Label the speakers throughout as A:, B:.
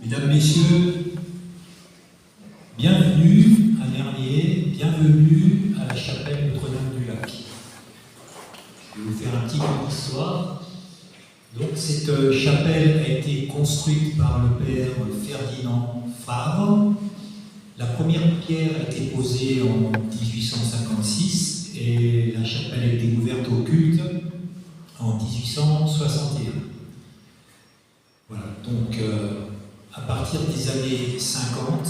A: Mesdames, Messieurs, bienvenue à Nernier, bienvenue à la chapelle Notre-Dame-du-Lac. Je vais vous faire un petit peu d'histoire. Donc, cette chapelle a été construite par le père Ferdinand Favre. La première pierre a été posée en 1856 et la chapelle a été ouverte au culte en 1861. Voilà, donc à partir des années 50,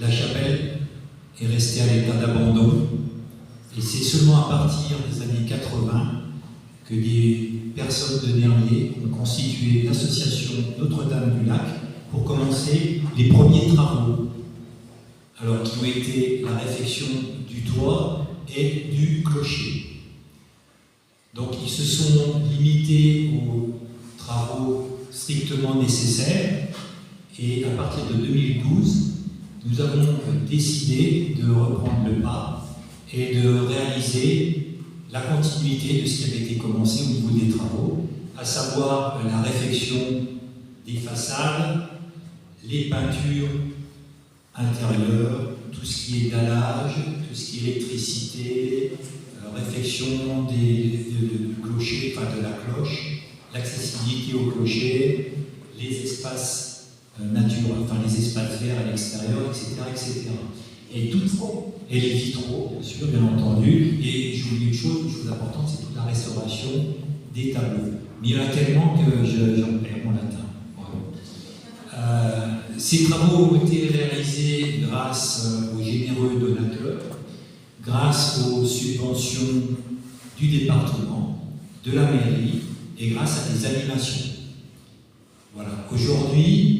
A: la chapelle est restée à l'état d'abandon et c'est seulement à partir des années 80 que des personnes de Nernier ont constitué l'association Notre-Dame-du-Lac pour commencer les premiers travaux, alors qui ont été la réfection du toit et du clocher. Donc ils se sont limités aux travaux strictement nécessaires et à partir de 2012, nous avons décidé de reprendre le pas et de réaliser la continuité de ce qui avait été commencé au niveau des travaux, à savoir la réfection des façades, les peintures intérieures, tout ce qui est dallage, tout ce qui est électricité, réfection du clocher, enfin de la cloche, l'accessibilité au clocher, les espaces naturels, enfin les espaces verts à l'extérieur, etc., etc. Et les vitraux, bien sûr, bien entendu. Et je vous dis une chose importante, c'est toute la restauration des tableaux. Mais il y en a tellement que j'en perds mon latin. Ces travaux ont été réalisés grâce aux généreux donateurs, grâce aux subventions du département, de la mairie et grâce à des animations. Voilà. Aujourd'hui,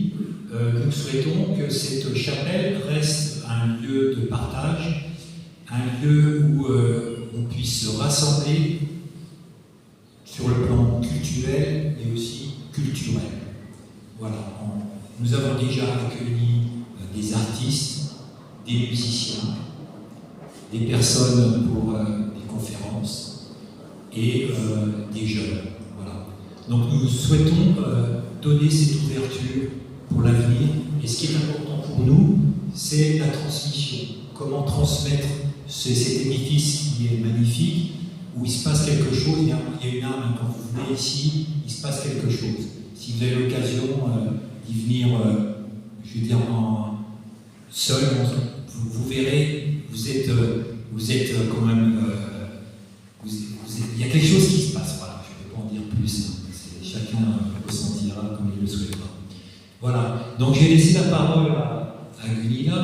A: nous souhaitons que cette chapelle reste un lieu de partage, un lieu où on puisse se rassembler sur le plan culturel et aussi culturel. Voilà. Nous avons déjà accueilli des artistes, des musiciens, des personnes pour des conférences et des jeunes. Voilà. Donc nous souhaitons donner cette ouverture pour l'avenir. Et ce qui est important pour nous, c'est la transmission. Comment transmettre cet édifice qui est magnifique, où il se passe quelque chose, il y a une âme, quand vous venez ici, il se passe quelque chose. Si vous avez l'occasion d'y venir, je veux dire, seul, vous verrez, vous êtes quand même... il y a quelque chose qui se passe, voilà, je ne peux pas en dire plus, chacun ressentira comme il le souhaitera. Voilà, donc j'ai laissé la parole à Gunilla,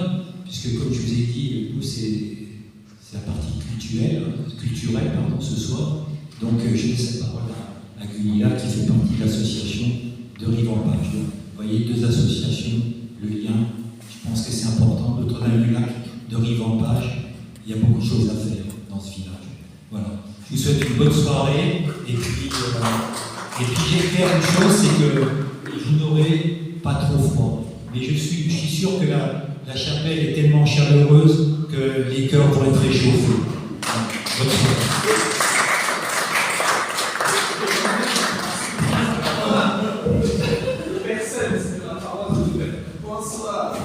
A: puisque comme je vous ai dit, nous c'est la partie culturelle ce soir, donc je laisse la parole à Gunilla qui fait partie de l'association de Rive-en-Page. Vous voyez, deux associations, le lien, je pense que c'est important, Notre-Dame-du-Lac, de Rive-en-Page, il y a beaucoup de choses à faire dans ce village. Voilà. Je vous souhaite une bonne soirée, et puis j'espère une chose, c'est que vous n'aurez pas trop froid. Mais je suis sûr que la chapelle est tellement chaleureuse que les cœurs vont être réchauffés. Bonne soirée.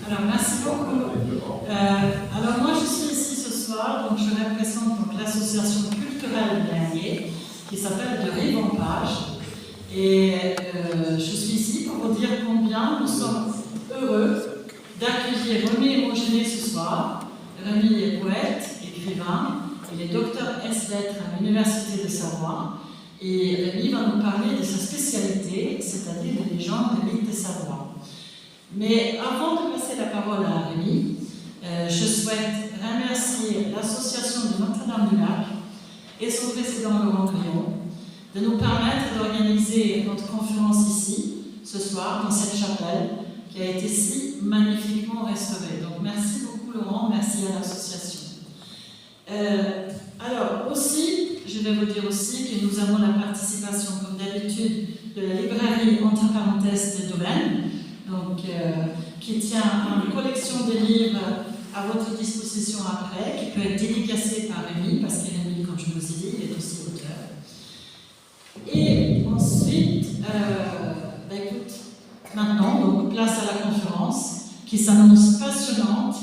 B: Alors, merci beaucoup. Alors, moi, je suis ici ce soir, donc je représente l'association culturelle de Nernier, qui s'appelle de Rive-en-Page. Et je suis ici pour vous dire combien nous sommes heureux d'accueillir Rémi Hémogéné ce soir. Rémi est poète, écrivain, il est docteur ès-lettres à l'Université de Savoie. Et Rémi va nous parler de sa spécialité, c'est-à-dire des légendes de mythes de Savoie. Mais avant de passer la parole à Rémi, je souhaite remercier l'association de Notre-Dame-du-Lac et son président Laurent Grillon de nous permettre d'organiser notre conférence ici, ce soir, dans cette chapelle qui a été si magnifiquement restaurée. Donc merci beaucoup Laurent, merci à l'association. Alors aussi, je vais vous dire aussi que nous avons la participation, comme d'habitude, de la librairie entre parenthèses de Dolène, donc, qui tient une collection de livres à votre disposition après, qui peut être dédicacée par Rémi, parce que Rémi, comme je vous ai dit, il est aussi auteur. Et maintenant, donc place à la conférence, qui s'annonce passionnante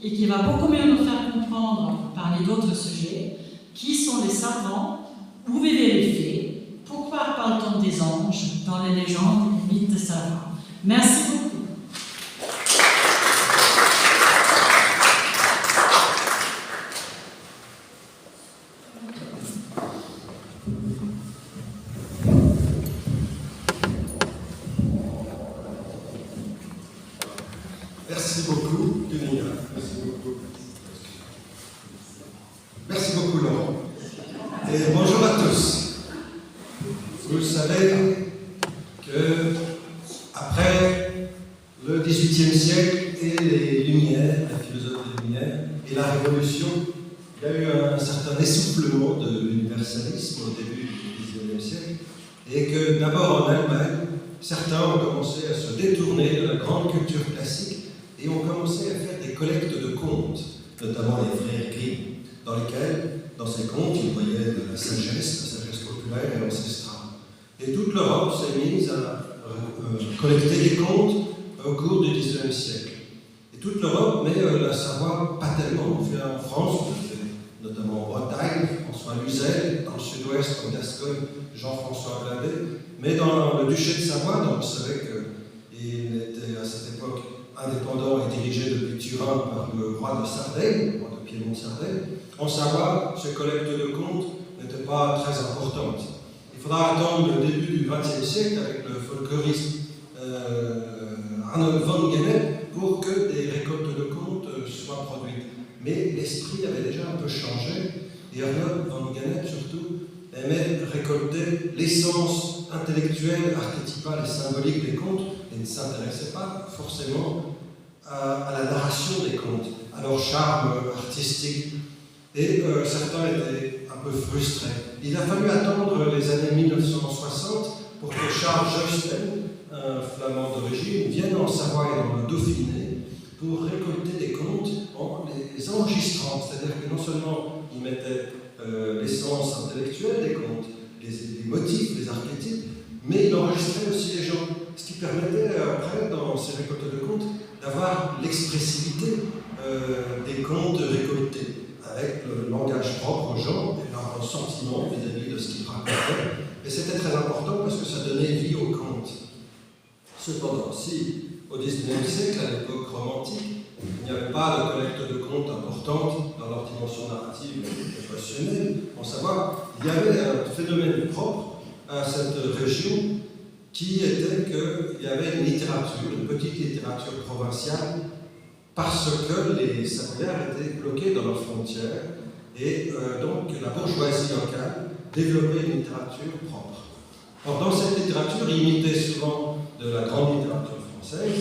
B: et qui va beaucoup mieux nous faire comprendre, parmi d'autres sujets, qui sont les savants, où vivaient les fées, pourquoi parle-t-on des anges dans les légendes et mythes savants. Merci beaucoup.
C: Merci beaucoup, Denis. Merci beaucoup. Merci beaucoup, Laurent. Et bonjour à tous. Vous savez que après le XVIIIe siècle et les Lumières, la philosophie des Lumières et la Révolution, il y a eu un certain essoufflement de l'universalisme au début du XIXe siècle, et que d'abord en Allemagne, certains ont commencé à se détourner de la grande culture classique et ont commencé à faire des collectes de contes, notamment les frères Grimm, dans lesquels, dans ces contes, ils voyaient de la sagesse populaire et ancestrale. Et toute l'Europe s'est mise à collecter des contes au cours du XIXe siècle. Et toute l'Europe, mais la Savoie, pas tellement. On fait en France, on fait notamment en Bretagne, François Luzel, dans le sud-ouest, en Gascogne, Jean-François Bladé. Mais dans le duché de Savoie, donc vous savez qu'il était à cette époque indépendant et dirigé depuis Turin par le roi de Sardaigne, le roi de Piémont-Sardaigne, en Savoie, ces collectes de contes n'étaient pas très importantes. Il faudra attendre le début du XXe siècle avec le folkloriste Arnold van Gennep pour que des récoltes de contes soient produites. Mais l'esprit avait déjà un peu changé et Arnold van Gennep surtout aimait récolter l'essence intellectuelle, archétypale et symbolique des contes et ne s'intéressait pas forcément à la narration des contes, à leur charme artistique. Et certains étaient un peu frustrés. Il a fallu attendre les années 1960 pour que Charles Josten, un flamand d'origine, vienne en Savoie et dans le Dauphiné pour récolter des contes en les enregistrant. C'est-à-dire que non seulement il mettait l'essence intellectuelle des contes, les motifs, les archétypes, mais il enregistrait aussi les gens. Ce qui permettait après, dans ces récoltes de contes, d'avoir l'expressivité des contes récoltés, avec le langage propre aux gens et leur sentiment vis-à-vis de ce qu'ils racontaient. Et c'était très important parce que ça donnait vie aux contes. Cependant, si au XIXe siècle, à l'époque romantique, il n'y avait pas de collecte de contes importante dans leur dimension narrative et passionnelle, en savoir, il y avait un phénomène propre à cette région qui était qu'il y avait une littérature, une petite littérature provinciale, parce que les Savoyards étaient bloqués dans leurs frontières et donc la bourgeoisie locale développait une littérature propre. Or, dans cette littérature, ils imitaient souvent de la grande littérature française,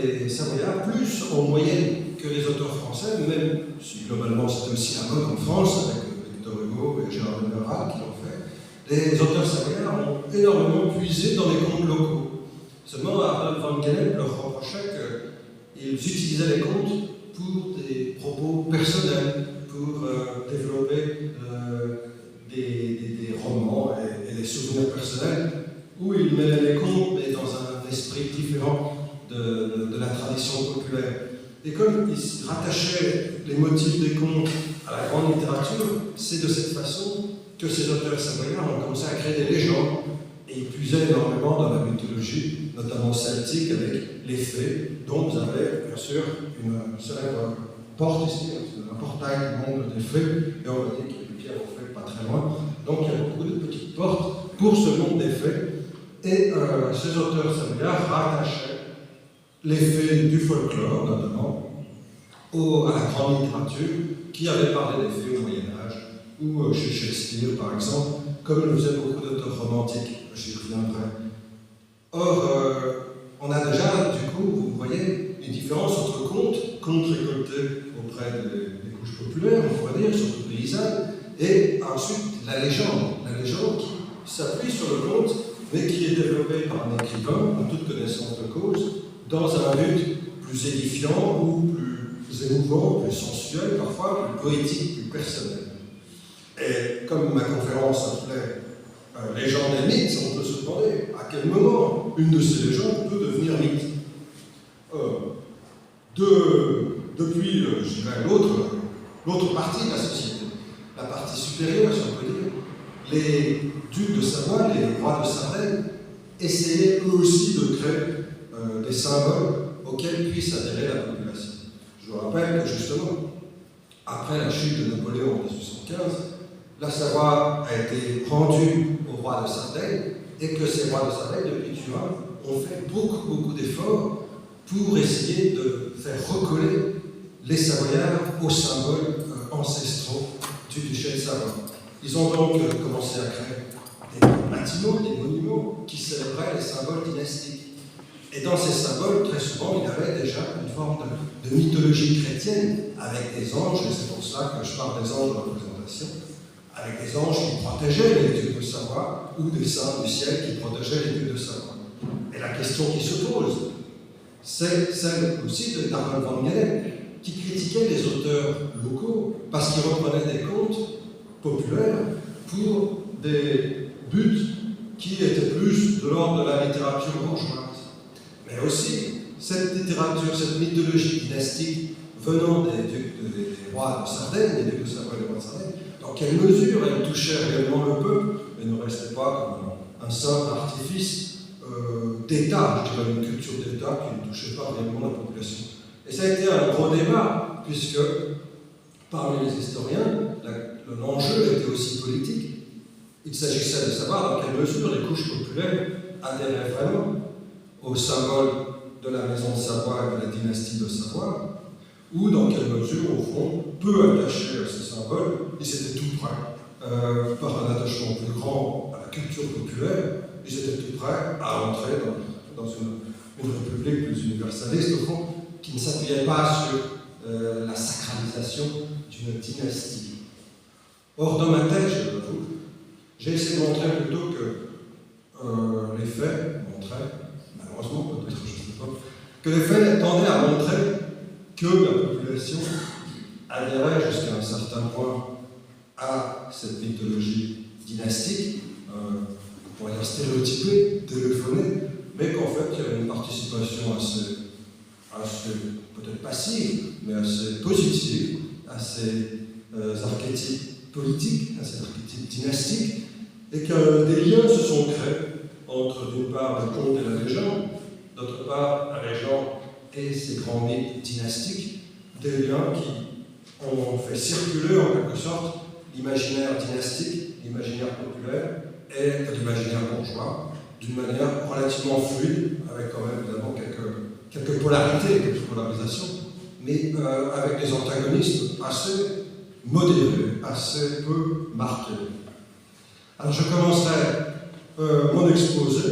C: les Savoyards plus en moyenne que les auteurs français, même si globalement c'était aussi la mode en France avec Victor Hugo et Gérard de Nerval qui l'ont fait, les auteurs savoyards ont énormément puisé dans les contes locaux. Seulement, Arnold van Gennep leur reprochait qu'ils utilisaient les contes pour des propos personnels, pour développer des romans et des souvenirs personnels, où ils mêlaient les contes, mais dans un esprit différent de la tradition populaire. Et comme ils rattachaient les motifs des contes à la grande littérature, c'est de cette façon que ces auteurs savoyards ont commencé à créer des légendes, et ils puisaient énormément dans la mythologie, notamment celtique, avec les fées, dont vous avez bien sûr une célèbre porte ici, un portail du monde des fées, et on va dire qu'il y a des pierres aux fées pas très loin. Donc il y a beaucoup de petites portes pour ce monde des fées, et ces auteurs savoyards rattachaient les fées du folklore, notamment, à la grande littérature, qui avait parlé des fées au Moyen-Âge, ou chez Shakespeare, par exemple, comme le faisaient beaucoup d'auteurs romantiques. J'y reviendrai. Or, on a déjà, du coup, vous voyez, une différence entre contes récoltés auprès des couches populaires, on pourrait dire, surtout paysannes, et ensuite la légende qui s'appuie sur le conte, mais qui est développée par un écrivain, en toute connaissance de cause, dans un but plus édifiant ou plus émouvant, plus sensuel, parfois plus poétique, plus personnel. Et comme ma conférence s'appelait légende et mythe, on peut se demander à quel moment une de ces légendes peut devenir mythe. Depuis, je dirais, l'autre partie de la société, la partie supérieure, si on peut dire, les ducs de Savoie, les rois de Sardaigne, essayaient eux aussi de créer des symboles auxquels puisse adhérer la population. Je vous rappelle que justement, après la chute de Napoléon en 1815, la Savoie a été rendue au roi de Sardaigne et que ces rois de Sardaigne, depuis Turin, ont fait beaucoup d'efforts pour essayer de faire recoller les Savoyards aux symboles ancestraux du duché de Savoie. Ils ont donc commencé à créer des bâtiments, des monuments qui célébraient les symboles dynastiques. Et dans ces symboles, très souvent, il y avait déjà une forme de mythologie chrétienne avec des anges, et c'est pour ça que je parle des anges de représentation, avec des anges qui protégeaient les ducs de Savoie ou des saints du ciel qui protégeaient les ducs de Savoie. Et la question qui se pose, c'est celle aussi de Darwin van Mierlo, qui critiquait les auteurs locaux parce qu'ils reprenaient des contes populaires pour des buts qui étaient plus de l'ordre de la littérature bourgeoise. Mais aussi, cette littérature, cette mythologie dynastique venant des rois de Sardaigne, des ducs de Savoie et des rois de Sardaigne, dans quelle mesure elle touchait réellement le peuple et ne restait pas comme un simple artifice d'État, je dirais une culture d'État qui ne touchait pas réellement la population. Et ça a été un gros débat, puisque parmi les historiens, l'enjeu était aussi politique. Il s'agissait de savoir dans quelle mesure les couches populaires adhéraient vraiment au symbole de la maison de Savoie et de la dynastie de Savoie, ou dans quelle mesure, au fond, peu attachés à ce symbole, ils étaient tout prêts, par un attachement plus grand à la culture populaire, ils étaient tout prêts à entrer dans une république plus universaliste, au fond, qui ne s'appuyait pas sur la sacralisation d'une dynastie. Or, dans ma thèse, je l'avoue, j'ai essayé de montrer plutôt que les faits montraient, malheureusement peut-être, je ne sais pas, que les faits tendaient à montrer que la population adhérait jusqu'à un certain point à cette mythologie dynastique, on pourrait dire stéréotypée, téléphonée, mais qu'en fait il y avait une participation assez peut-être passive, mais assez positive à ces archétypes politiques, à ces archétypes dynastiques, et que des liens se sont créés entre d'une part le conte et la légende, d'autre part la légende et ces grands mythes dynastiques, des liens qui ont fait circuler en quelque sorte l'imaginaire dynastique, l'imaginaire populaire et l'imaginaire bourgeois d'une manière relativement fluide, avec quand même évidemment quelques polarités, quelques polarisations, mais avec des antagonismes assez modérés, assez peu marqués. Alors je commencerai mon exposé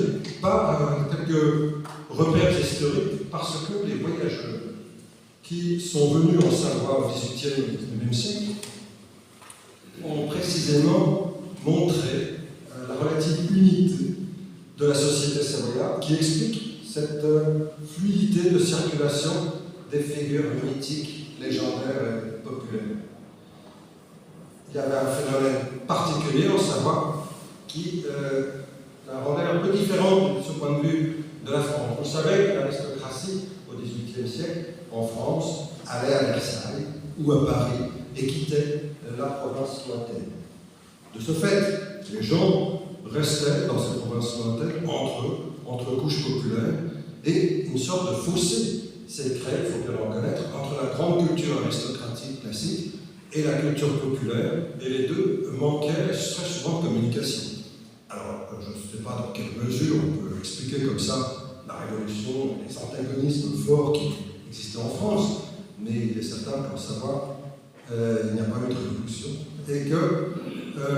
C: par quelques repères historiques, parce que les voyageurs qui sont venus en Savoie au XVIIIe et XIXe siècle ont précisément montré la relative unité de la société savoyarde qui explique cette fluidité de circulation des figures mythiques, légendaires et populaires. Il y avait un phénomène particulier en Savoie qui la rendait un peu différente de ce point de vue de la France. On savait que l'aristocratie, au XVIIIe siècle, en France, allait à Versailles ou à Paris et quittait la province lointaine. De ce fait, les gens restaient dans ces provinces lointaines entre couches populaires, et une sorte de fossé s'est créé, il faut bien le reconnaître, entre la grande culture aristocratique classique et la culture populaire, et les deux manquaient très souvent de communication. Alors, je ne sais pas dans quelle mesure on peut expliquer comme ça la Révolution, les antagonismes forts qui existaient en France, mais il est certain qu'en Savoie, il n'y a pas eu de révolution, et que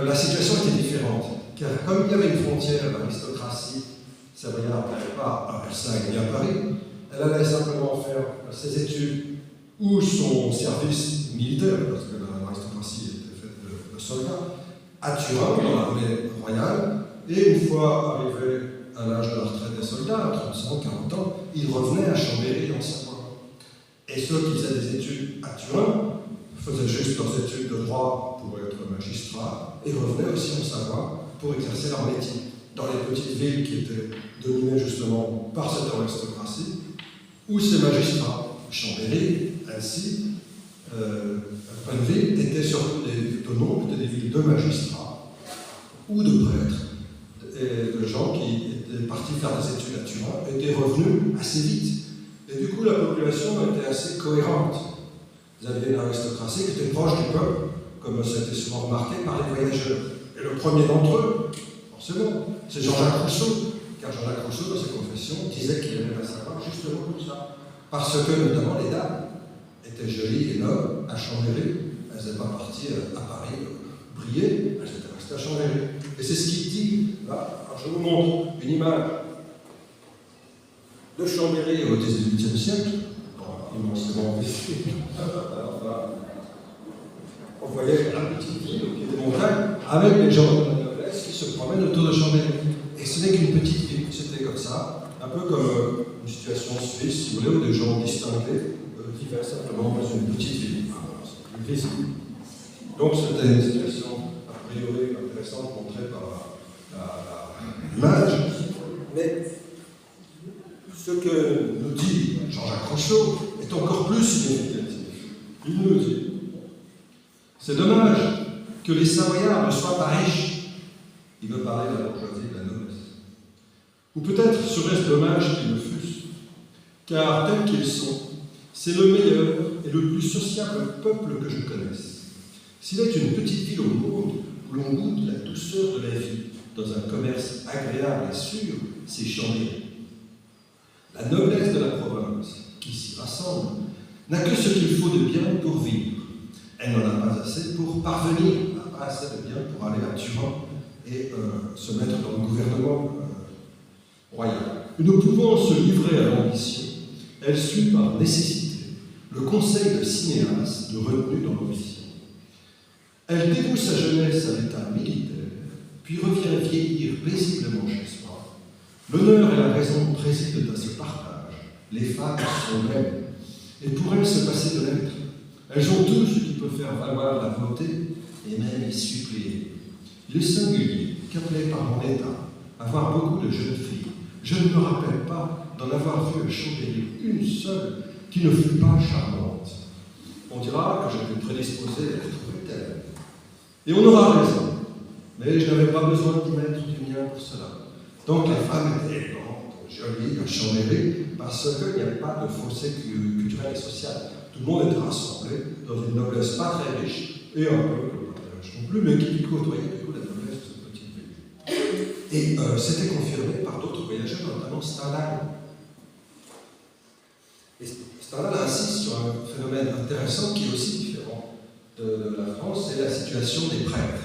C: la situation était différente. Car comme il y avait une frontière, l'aristocratie savoyarde n'allait pas à Versailles ni à Paris, elle allait simplement faire ses études ou son service militaire, parce que l'aristocratie était faite de soldats, à Turin, dans l'armée royale, et une fois arrivé à l'âge de la retraite des soldats, à 35-40 ans, ils revenaient à Chambéry en Savoie. Et ceux qui faisaient des études à Turin faisaient juste leurs études de droit pour être magistrats, et revenaient aussi en Savoie pour exercer leur métier. Dans les petites villes qui étaient dominées justement par cette aristocratie, où ces magistrats, Chambéry, Annecy, Penneville, étaient surtout de nombre, étaient des villes de magistrats ou de prêtres, et de gens qui étaient partis faire des études à Turin, étaient revenus assez vite. Et du coup, la population était assez cohérente. Vous aviez une aristocratie qui était proche du peuple, comme ça a été souvent remarqué par les voyageurs. Et le premier d'entre eux, forcément, c'est Jean-Jacques Rousseau, car Jean-Jacques Rousseau, dans ses confessions, disait qu'il aimait la Savoie justement comme ça. Parce que, notamment, les dames étaient jolies et nobles à Chambéry. Elles n'étaient pas parties à Paris briller, elles étaient restées à Chambéry. Et c'est ce qu'il dit, là. Alors, je vous montre une image de Chambéry au XVIIIe siècle, immensément visible. On voyait la petite ville qui était montagne, avec les gens de la noblesse qui se promènent autour de Chambéry. Et ce n'est qu'une petite ville, c'était comme ça, un peu comme une situation suisse, si vous voulez, où des gens distingués vivaient simplement dans une petite ville. C'est plus visible. Donc c'était une situation a priori intéressante montrée par l'image. Mais ce que nous dit Jean-Jacques Rousseau est encore plus significatif. Il nous dit: c'est dommage que les Savoyards ne soient pas riches. Il veut parler de la bourgeoisie, de la noblesse. Ou peut-être serait-ce dommage qu'ils le fussent, car tels qu'ils sont, c'est le meilleur et le plus sociable peuple que je connaisse. S'il est une petite ville au monde où l'on goûte la douceur de la vie dans un commerce agréable et sûr, c'est Chambéry. La noblesse de la province, qui s'y rassemble, n'a que ce qu'il faut de bien pour vivre. Elle n'en a pas assez pour parvenir, n'a pas assez de bien pour aller à Turin et se mettre dans le gouvernement royal. Nous pouvons se livrer à l'ambition. Elle suit par nécessité le conseil de Cinéas de retenue dans l'ambition. Elle dévoue sa jeunesse à l'état militaire, puis revient vieillir paisiblement chez soi. L'honneur et la raison président à ce partage. Les femmes sont mêmes, et pour elles se passer de l'être. Elles ont tout ce qui peut faire valoir la beauté, et même y suppléer. Il est singulier qu'appelé par mon état à voir beaucoup de jeunes filles, je ne me rappelle pas d'en avoir vu à Chambéry une seule qui ne fût pas charmante. On dira que j'étais prédisposé à être telle. Et on aura raison, mais je n'avais pas besoin d'y mettre du mien pour cela. Donc les femmes étaient élégantes, jolies à Chambéry, parce qu'il n'y avait pas de fossé culturel et social. Tout le monde était rassemblé dans une noblesse pas très riche, et un peu pas très riche non plus, mais qui côtoyait du coup la noblesse de cette petite ville. Et c'était confirmé par d'autres voyageurs, notamment Stendhal. Et Stendhal insiste sur un phénomène intéressant qui est aussi différent de la France, c'est la situation des prêtres.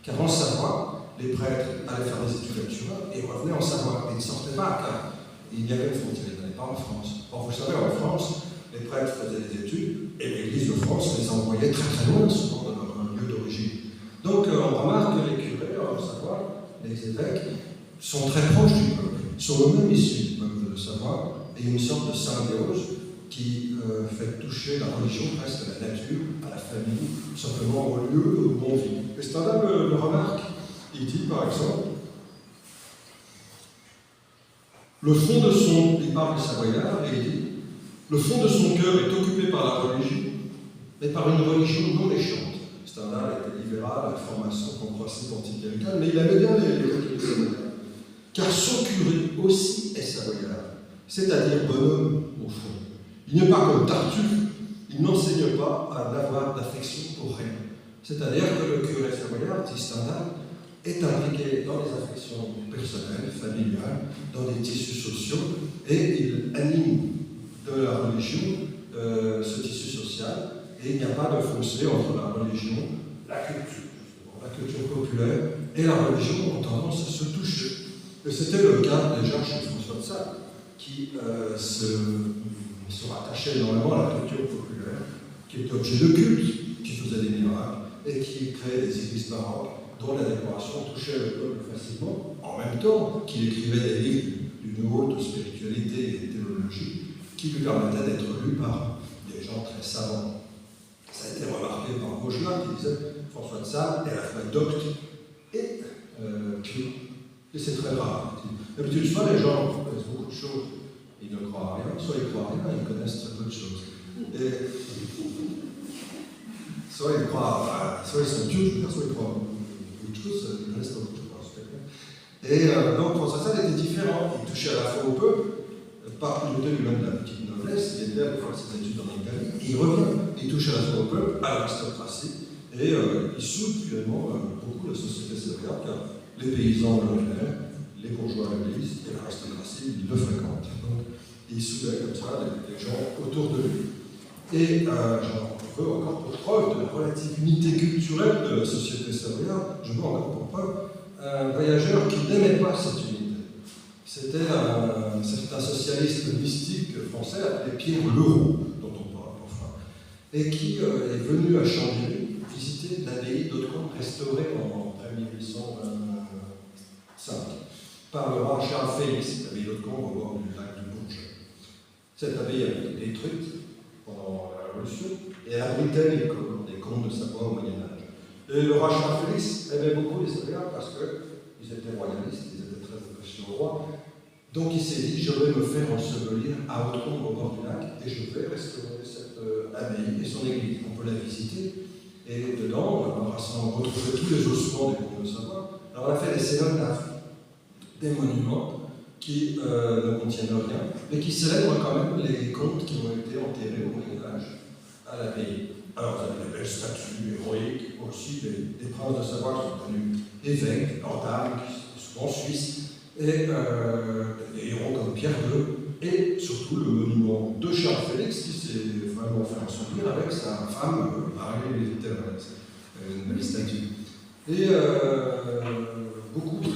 C: Car en Savoie, les prêtres allaient faire des études à Turin et revenaient en Savoie. Et ils ne sortaient pas, car il y avait une frontière, ils n'allaient pas en France. Or, vous savez, en France, les prêtres faisaient des études et l'Église de France les envoyait très très loin, souvent de leur lieu d'origine. Donc, on remarque que les curés en Savoie, les évêques, sont très proches du peuple, sont eux-mêmes issus du peuple de Savoie, et une sorte de symbiose qui fait toucher la religion presque à la nature, à la famille, simplement au lieu où on vit. Et Stendhal le remarque, il dit par exemple, le fond de son, il parle des Savoyards, et il dit, le fond de son cœur est occupé par la religion, mais par une religion non méchante. Stendhal était libéral, à formation qu'on croissait anticléricale, mais il aimait bien les catholiques savoyards. Car son curé aussi est savoyard, c'est-à-dire bonhomme au fond. Il n'est pas comme Tartuffe, il n'enseigne pas à n'avoir d'affection pour rien. C'est-à-dire que le curé savoyard, dit Stendhal, est impliqué dans les affections personnelles, familiales, dans des tissus sociaux, et il anime de la religion ce tissu social, et il n'y a pas de fossé entre la religion, la culture populaire, et la religion ont tendance à se toucher. Et c'était le cas déjà chez François de Sales, qui se rattachait énormément à la culture populaire, qui était objet de culte, qui faisait des miracles, et qui créait des églises baroques, dont la décoration touchait le peuple facilement, en même temps qu'il écrivait des livres d'une haute spiritualité et théologie, qui lui permettaient d'être lus par des gens très savants. Ça a été remarqué par Vaugelas, qui disait François de Sales est à la fois docte et Et c'est très rare. D'habitude, soit les gens connaissent beaucoup de choses, ils ne croient à rien, soit ils croient à rien, ils connaissent très peu de choses. Et soit ils croient, soit ils sont Dieu, soit ils croient à beaucoup de choses, ils connaissent pas beaucoup de choses. Et donc, pour ça, il était différent. Il touchait à la fois au peuple, par le lui-même de la petite noblesse, il était à faire ses études en Italie, et il revient, il touche à la fois au peuple, à l'aristocratie, et il soude finalement beaucoup la société savoyarde, car les paysans le vénèrent, les bourgeois l'église et l'aristocratie, ils le fréquentent. Donc, il soudait comme ça les gens autour de lui. Et j'en veux encore pour preuve de la relative unité culturelle de la société savoyarde, je veux encore pour preuve un voyageur qui n'aimait pas cette unité. C'était un socialiste mystique français appelé Pierre Leroux, dont on parle parfois, et qui est venu à Chambéry visiter l'abbaye d'Hautecombe restaurée en 1825 par le roi Charles Félix, l'abbaye d'Hautecombe au bord du lac du Bourget. Cette abbaye a été détruite pendant la Révolution et elle abritait les comtes de Savoie au Moyen-Âge. Et le roi Charles Félix aimait beaucoup les Savoyards parce qu'ils étaient royalistes, ils étaient très attachés au roi. Donc il s'est dit, je vais me faire ensevelir à Hautecombe au bord du lac et je vais restaurer cette abbaye et son église. On peut la visiter et dedans, on va retrouver tous les ossements des comtes de Savoie. Alors on a fait des cénotaphes, des monuments qui ne contiennent rien, mais qui célèbrent quand même les comtes qui ont été enterrés au Moyen-Âge à l'abbaye. Alors vous avez des belles statues héroïques, aussi des princes de Savoie qui sont devenus évêques, ordables, qui sont souvent suisses, et des héros comme Pierre II, et surtout le monument de Charles Félix qui s'est vraiment fait ensevelir avec sa femme, Marie-Thérèse, une belle statue. Et beaucoup de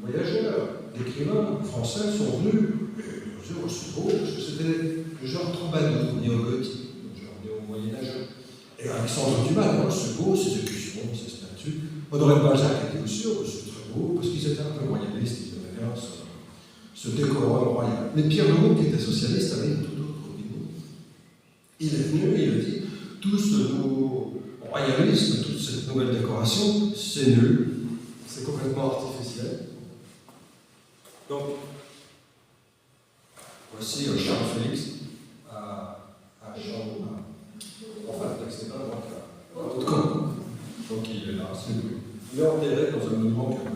C: voyageurs, d'écrivains français sont venus, bien sûr, au Subo, parce que c'était le genre troubadour, néo-gothique, le genre néo-moyenâgeux. Et Alexandre Dumas, dans le Subo, ses écussons, ses statues. Honoré de Balzac était aussi très beau, parce qu'ils étaient un peu royalistes, ils aimaient bien ce décorum royal. Mais Pierre Leroux, qui était socialiste, avait une toute autre opinion. Il est venu et il a dit tout ce nouveau royalisme, toute cette nouvelle décoration, c'est nul, c'est complètement artificiel. Donc, voici Charles Félix à Chambéry. Enfin, le texte n'est pas moi qui a Hautecombe. Donc il est là, c'est lui. Il est enterré dans un monument qui est un peu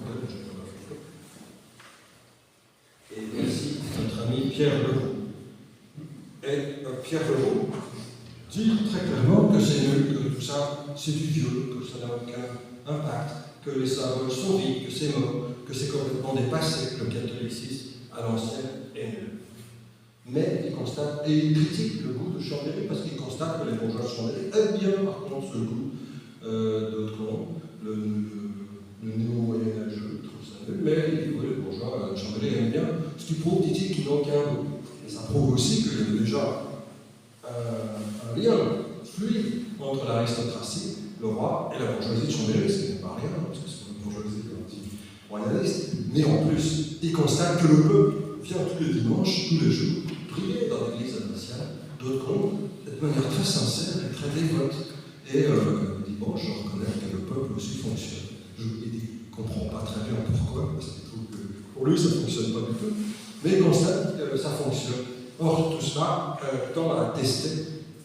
C: et voici notre ami Pierre Leroux. Et Pierre Leroux dit très clairement que c'est nul, que tout ça c'est du vieux, que ça n'a aucun impact, que les symboles sont vides, que c'est mort, que c'est complètement dépassé, que le catholicisme à l'ancienne est nul. Mais il constate, et il critique le goût de Chambéry parce qu'il constate que les bourgeois de Chambéry aiment bien par contre ce goût d'Hautecombe, le néo-moyenâgeux, trouve ça nul, mais il dit oui, les bourgeois de Chambéry aiment bien, ce qui prouve, dit-il, qu'ils n'ont qu'un goût. Et ça prouve aussi qu'il y a déjà un lien fluide entre l'aristocratie, le roi et la bourgeoisie de Chambéry, ce qui n'est pas rien, parce que c'est une bourgeoisie anti-royaliste, mais en plus, il constate que le peuple vient tous les dimanches, tous les jours, prier dans l'église abbatiale d'Hautecombe, de manière très sincère et très dévote. Et il dit, bon, je reconnais que le peuple aussi fonctionne. Il ne comprend pas très bien pourquoi, parce qu'il trouve que pour lui, ça ne fonctionne pas du tout, mais il constate que ça fonctionne. Or, tout cela tend à attester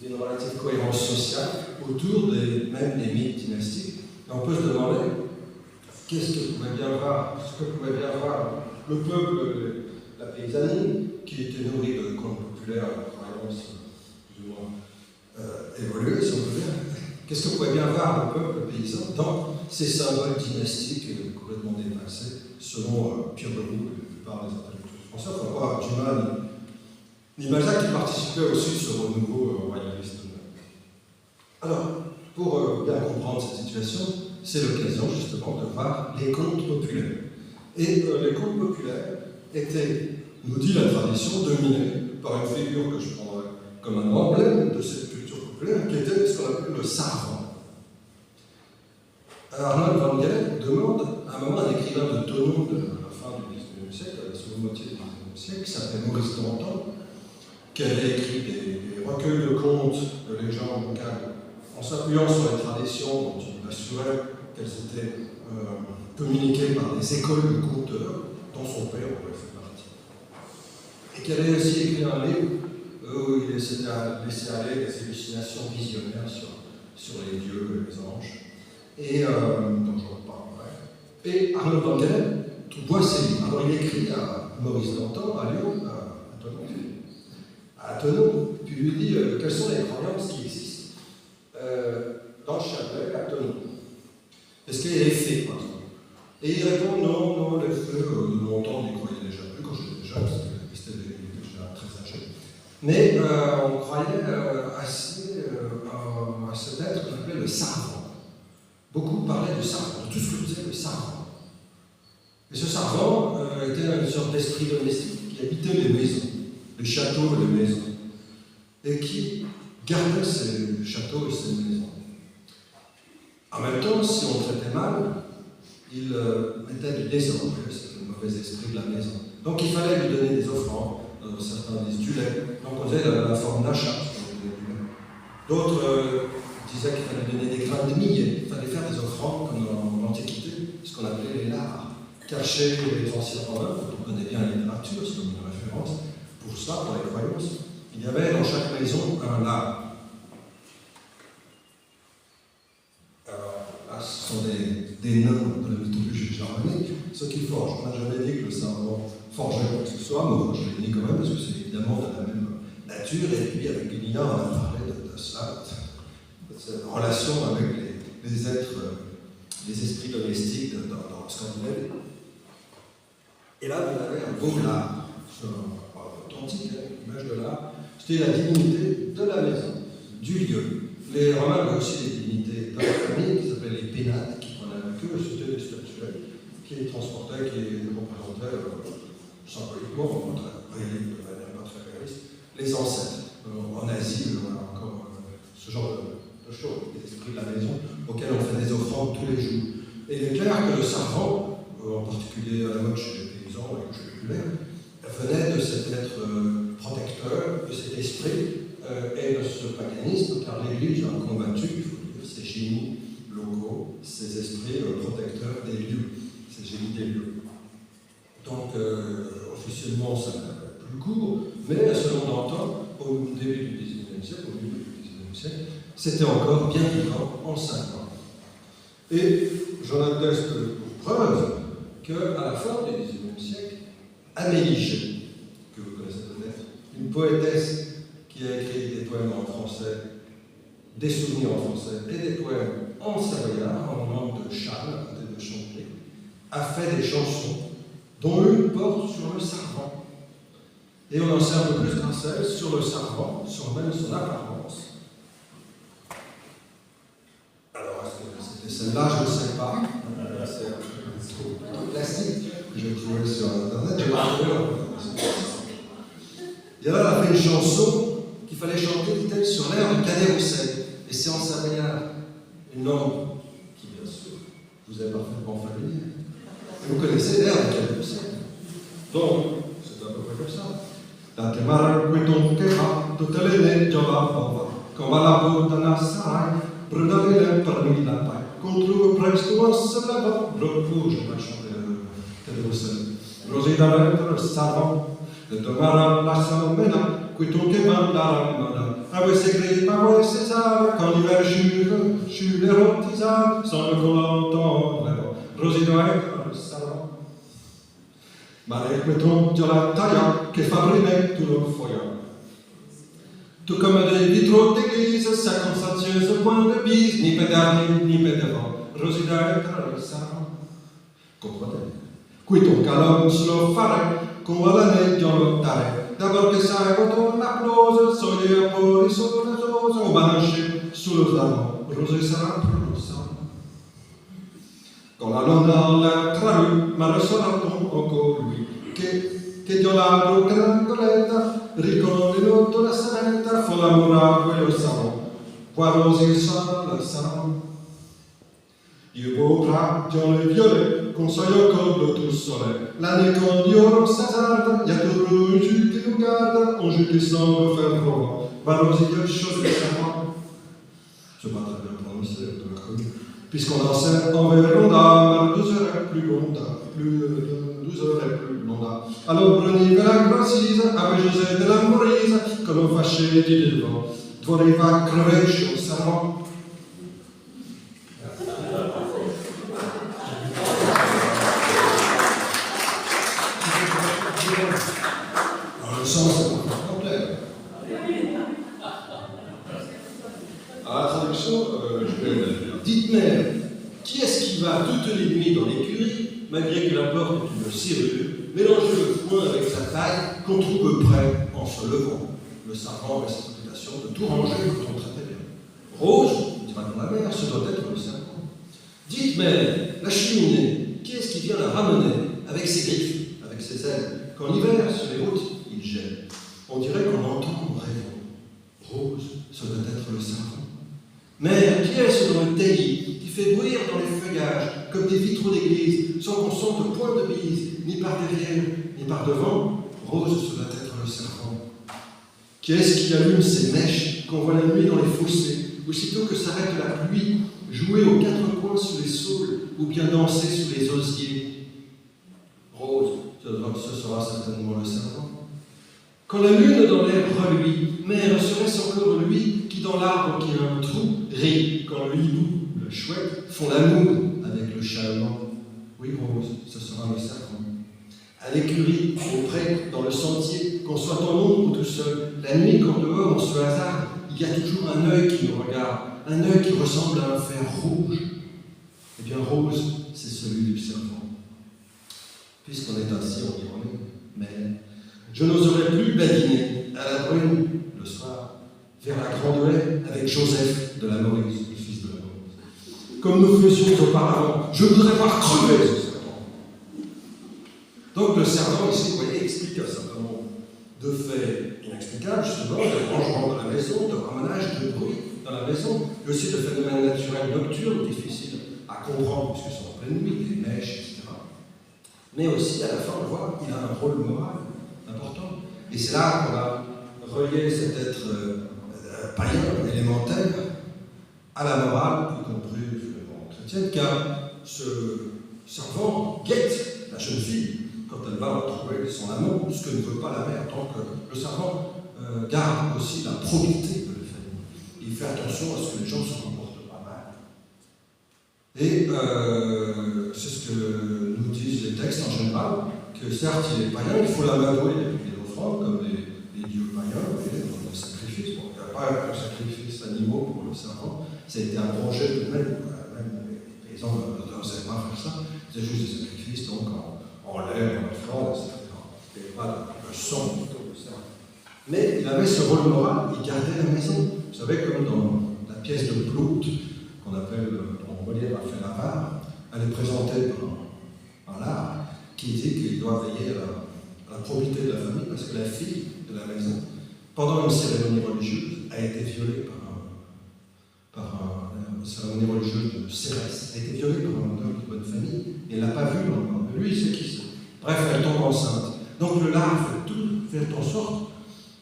C: d'une relative cohérence sociale autour même des mythes dynastiques. Et on peut se demander qu'est-ce que pouvait bien voir le peuple, la paysannerie, qui était nourrie de contes populaires, de croyances plus ou moins évoluées, si on peut dire. Qu'est-ce que pouvait bien voir le peuple paysan dans ces symboles dynastiques complètement dépassés, selon Pierre Leroux et la plupart des intellectuels français, il faut voir Dumas ni Balzac qui participait aussi sur le nouveau royaliste. Alors, pour bien comprendre cette situation, c'est l'occasion justement de voir les contes populaires. Et les contes populaires étaient, nous dit la tradition, dominés par une figure que je prendrais comme un emblème de cette culture populaire, qui était ce qu'on appelle le savant. Arnold van Gennep demande à un moment un écrivain de Thonon de la fin du XIXe siècle, à la seconde moitié du XIXe siècle, qui s'appelait Maurice Danton, qui avait écrit des recueils de contes, de légendes locales, en s'appuyant sur les traditions dont il assurait qu'elles étaient communiquée par des écoles de conteurs, dont son père aurait fait partie. Et qu'elle avait aussi écrit un livre où il s'était laissé aller des hallucinations visionnaires sur les dieux, les anges, et dont je reparlerai. Et Arnaud Van Gennep voit ces livres. Alors il écrit à Maurice Dantan, à Lyon, à Thonon, puis lui dit quelles sont les croyances qui existent dans le Chablais, à Thonon. Est-ce qu'il y a des faits, par exemple? Et il répond non, les faits, de mon temps, on n'y croyait déjà plus, quand j'étais jeune, parce qu'il était déjà très âgé. Mais on croyait assez à cet être qu'on appelait le Sarvan. Beaucoup parlaient du Sarvan, de tout ce que faisait le Sarvan. Et ce Sarvan était une sorte d'esprit domestique qui habitait les maisons, les châteaux et les maisons, et qui gardait ces châteaux et ces maisons. En même temps, si on traitait mal, il mettait du désordre, c'était le mauvais esprit de la maison. Donc il fallait lui donner des offrandes, certains disent du lait, donc on faisait la forme d'achat. D'autres disaient qu'il fallait donner des grains de millet, il fallait faire des offrandes comme en Antiquité, ce qu'on appelait les lares. Car chez les anciens romains, quand on connaît bien la littérature, c'est comme une référence, pour ça, pour les croyances, il y avait dans chaque maison un lard. Alors là, ce sont des nains de la mythologie germanique, ceux qui forgent. On n'a jamais dit que le Sarvan forgeait quoi que ce soit, mais je l'ai dit quand même, parce que c'est évidemment de la même nature, et puis avec Lilia, on a parlé de cela, de cette relation avec les êtres, les esprits domestiques dans le Scandinavie. Et là, vous avez un beau lard, authentique, l'image de l'art. C'était la divinité de la maison, du lieu. Les Romains avaient aussi des divinités dans la famille qui s'appelaient les pénates, qui prenaient avec eux, c'était des statuettes qui les transportaient, qui les représentaient symboliquement, de manière pas très réaliste, les ancêtres. En Asie, on a encore ce genre de choses, des esprits de la maison, auxquels on fait des offrandes tous les jours. Et il est clair que le Sarvan, en particulier à la mode chez les paysans et chez les culés, venait de cet être protecteur, de cet esprit et de ce paganisme, car l'Église a combattu, il faut dire, ces génies locaux, ces esprits protecteurs des lieux, ces génies des lieux. Donc, officiellement, ça n'a pas plus court, mais selon Danton, au début du XIXe siècle, c'était encore bien vivant en 5 ans. Et j'en atteste pour preuve qu'à la fin du XIXe siècle, Amélie G, que vous connaissez peut-être, une poétesse qui a écrit des poèmes en français, des souvenirs en français et des poèmes en savoyard, en langue de Châle, à côté de Chantelet, a fait des chansons dont une porte sur le Sarvan. Et on en sait un peu plus grâce à elle sur le Sarvan, sur même son apparence. Alors, est-ce que c'était celle-là? Je ne sais pas. C'est un classique que j'ai trouvé sur Internet. Et alors, elle a fait une chanson qu'il fallait chanter, dit-elle, sur l'air du Cadet Roussel. Et c'est en savoyard, une langue qui, bien sûr, vous est parfaitement familière. Et vous connaissez l'air du Cadet Roussel. Donc, c'est à peu près comme ça. La temara queton queja, tutte le leggi la fava, come la puttana sarai, prendere parmi la paille. Contro presto se leva, proprio je vais chanter Cadet Roussel. Rosita le Sarvan, le temara la samena, queton queja la ramana. Avec ses grilles, avec ses arbres, quand l'hiver jure les rotisades, sans le collant Rosita le Sarvan. Ma le queton de la taille che fa briller tout le foyer. Tout comme des vitraux d'église, circonstancieux point de bise, ni pédale ni pédavant. Rosida le Sarvan. Comprenez? Queton calum sulle fare, con la legge lottare. D'abord che sai quando l'applauso, soglia poi sul naso, va nasce sullo Sarvan. Rosé sarà pro Sarvan. Con la nonna la traru, ma restera ancora lui, che Dio la grandoletta, riconosciuto la seretta, fu la mura quello Sarvan. Qua Rosé sarà la Sarvan. Io vorrà Dio le viole, con soio collo tu sole. L'année quand Dio s'azzarda, y'a toujours un jus qui nous garde, un jus qui semble faire prova. Va Rosé chose de Sarvan. Je ne sais pas très bien prononcer, de la connu. puisqu'on enseigne envers l'onda, 12 heures et plus longa, plus de 12 heures et plus longa. Alors prenez la gracise, avec José de la Morise, comme on fâché du devant. Voleva crever sur sa robe. Dans le sens, c'est pas complet. À la traduction, je vais la dire. Dites mère, qui est-ce qui va toutes les nuits dans l'écurie, malgré que la porte est une serrure, mélanger le foin avec sa taille, qu'on trouve prêt en se levant? Le savant avait cette réputation de tout ranger quand on traitait bien. Rose, dira dans la mer, ce doit être le serpent. Dites mère, la cheminée, qui est-ce qui vient la ramener avec ses griffes, avec ses ailes, quand l'hiver, sur les routes, il gèle? On dirait qu'on entend en rêvant. Rose, ce doit être le serpent. Mère, qui est-ce dans le taillis, qui fait bruire dans les feuillages, comme des vitraux d'église, sans qu'on sente point de bise, ni par derrière, ni par devant? Rose, ce doit être le serpent. Qui est-ce qui allume ces mèches qu'on voit la nuit dans les fossés, aussitôt que s'arrête la pluie, jouer aux quatre coins sous les saules, ou bien danser sous les osiers? Rose, ce sera certainement le serpent. Quand la lune dans l'air reluit, mère, serait-ce encore lui qui dans l'arbre qui a un trou rit quand le hibou, le chouette, font l'amour avec le chat allemand? Oui, Rose, ce sera le serpent. À l'écurie, au pré, dans le sentier, qu'on soit en ombre ou tout seul, la nuit quand dehors on se hasarde, il y a toujours un œil qui nous regarde, un œil qui ressemble à un fer rouge. Eh bien, Rose, c'est celui du serpent. Puisqu'on est ainsi, on y remet, mais je n'oserais plus badiner à la brune le soir, vers la grande haie avec Joseph de la Maurice, le fils de la Maurice. Comme nous faisions auparavant, je voudrais voir crever ce serpent. Donc le serpent ici, vous voyez, explique un certain nombre de faits inexplicables, justement, de rangement dans la maison, de ramenage de bruit dans la maison, et aussi de phénomènes naturels nocturnes difficiles à comprendre puisqu'ils sont en pleine nuit, des mèches, etc. Mais aussi, à la fin, on voit qu'il a un rôle moral important. Et c'est là qu'on a relié cet être païen, élémentaire, à la morale, y compris finalement chrétienne, car ce servant guette la jeune fille quand elle va retrouver son amant, ce que ne veut pas la mère. Donc le servant garde aussi la probité de la famille. Il fait attention à ce que les gens se comportent pas mal. Et c'est ce que nous disent les textes en général, que certes il est païen, il faut l'amadouer depuis l'offrande, comme les dieux païens, vous voyez, dans le sacrifice. Bon, il n'y a pas de sacrifice animaux pour le servant, ça a été abrogé de même les paysans ne savaient pas faire ça, c'est juste des sacrifices donc en l'air, en offrande, etc. Il n'y avait pas de sang autour de ça. Mais il avait ce rôle moral, il gardait la maison. Vous savez, comme dans la pièce de Plaute, qu'on appelle, dont Molière a fait la part, elle est présentée par l'art, qui dit qu'il doit veiller à la probité de la famille, parce que la fille de la maison, pendant une cérémonie religieuse, a été violée par une cérémonie religieuse de Cérès, a été violée par un homme de bonne famille, et elle ne l'a pas vu encore. Lui, il sait qui c'est. Bref, elle tombe enceinte. Donc le lard fait en sorte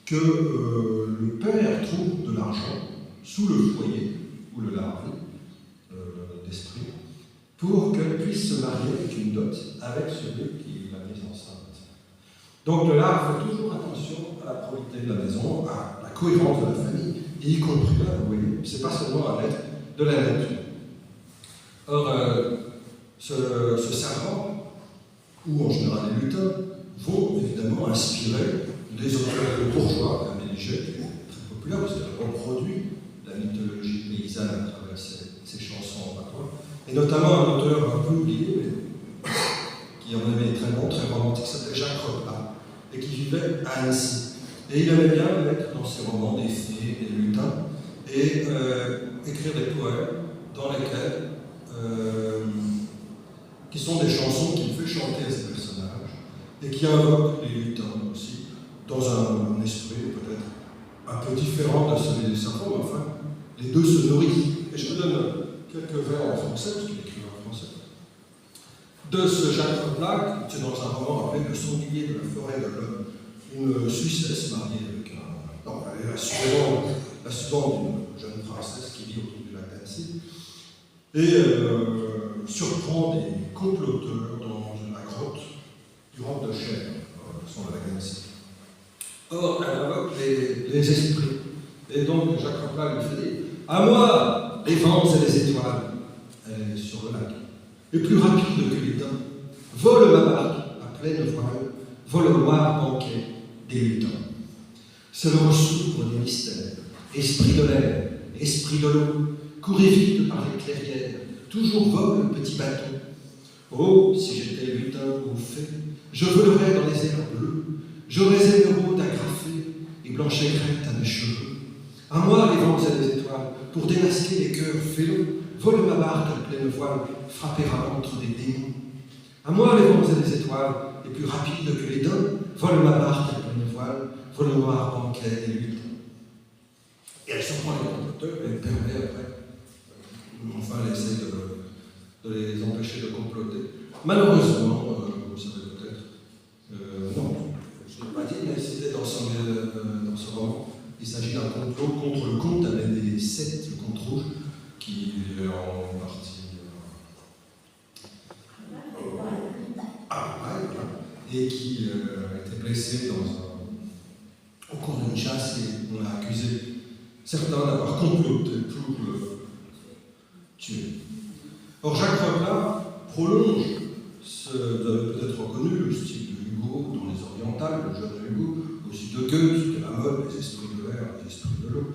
C: que le père trouve de l'argent sous le foyer, où le lard vit, d'esprit, pour qu'elle puisse se marier avec une dot, avec celui qui l'a mise enceinte. Donc le lard fait toujours attention à la probité de la maison, à la cohérence de la famille, et y compris là, vous voyez, c'est pas seulement un être de la nature. Or, ce servant, ou en général les lutins, vont évidemment inspirer des auteurs bourgeois, comme Méliget, qui est très populaire, parce qu'elle reproduit la mythologie paysanne à travers ses chansons en patois. Et notamment un auteur un peu oublié, mais qui en avait très bon, très romantique, qui s'appelait Jacques Replat, et qui vivait à Annecy. Et il aimait bien mettre dans ses romans des fées, des lutins, et écrire des poèmes dans lesquels, qui sont des chansons qu'il fait chanter à ces personnages, et qui invoquent les lutins aussi, dans un esprit peut-être un peu différent de celui des serpents, mais enfin, les deux se nourrissent. Et je vous donne quelques vers en français, parce qu'il écrit en français. De ce Jacques Replat, c'est dans un roman appelé Le sanglier de la forêt de l'homme, une Suissesse mariée avec un. Non, elle est la suivante d'une jeune princesse qui vit autour du lac d'Annecy. et surprend des comploteurs dans la grotte du roc de Chêne, sont de la galaxie. Or, elle invoque les esprits. Et donc, Jacques Rapla lui fait dire « À moi, les vents et les étoiles !» Elle est sur le lac. Et plus rapide que les dents, vole ma barque à pleine voile, vole au noir banquet des lutins. C'est le ressort des mystères, esprit de l'air, esprit de l'eau, courez vite par les clairières, toujours vole le petit bateau. Oh, si j'étais lutin ou fée, je volerais dans les airs bleus, j'aurais émeraude agrafée et blanche aigrette à mes cheveux. À moi, les vents et les étoiles, pour démasquer les cœurs félons, vole ma barque à pleine voile, frapper à l'antre des démons. À moi, les vents et les étoiles, les plus rapides que les dents, vole ma barque à pleine voile, vole le noir banquet des lutins. Et elle surprend les comploteurs et permet après, enfin, elle essaie de les empêcher de comploter. Malheureusement, vous le savez peut-être, non, je ne l'ai pas dit, mais c'était dans ce roman. Il s'agit d'un complot contre le comte avec des sectes, le comte rouge, qui est en partie. Et qui était blessé au cours d'une chasse, et on a accusé certains d'avoir comploté pour le tuer. Or, Jacques Rapla prolonge, vous avez peut-être reconnu le style de Hugo dans les orientales, le jeune Hugo, aussi de Goethe, de la mode, les esprits de l'air, les esprits de l'eau.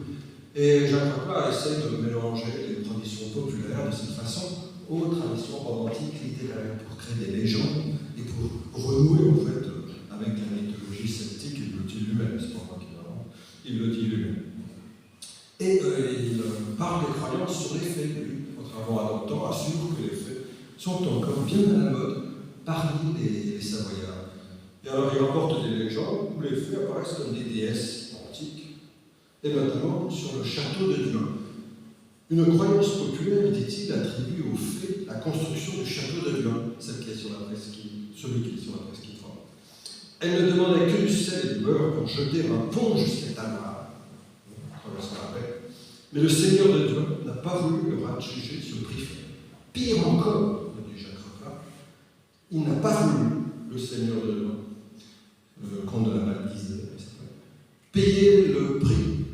C: Et Jacques Rapla essaie de mélanger les traditions populaires de cette façon aux traditions romantiques littéraires pour créer des légendes et pour renouer en fait avec la mythologie celtique. Il le dit lui-même, c'est pas moi qui l'invente, il le dit lui-même. Et il parle des croyances sur les faits, lui, contrairement à notre temps, assure que les faits sont encore bien à la mode parmi les Savoyards. Et alors il rapporte des légendes où les faits apparaissent comme des déesses antiques, et notamment sur le château de Duin. Une croyance populaire, dit-il, attribue aux fées la construction du château de Duin, celui qui est sur la presqu'île. Elle ne demandait que du sel et du beurre pour jeter un pont jusqu'à Tamar. Mais le seigneur de Duin n'a pas voulu le adjuger sur le prix fait. Pire encore, dit Jacques Rapla, il n'a pas voulu, le seigneur de Duin, le comte de la Maldize, payer le prix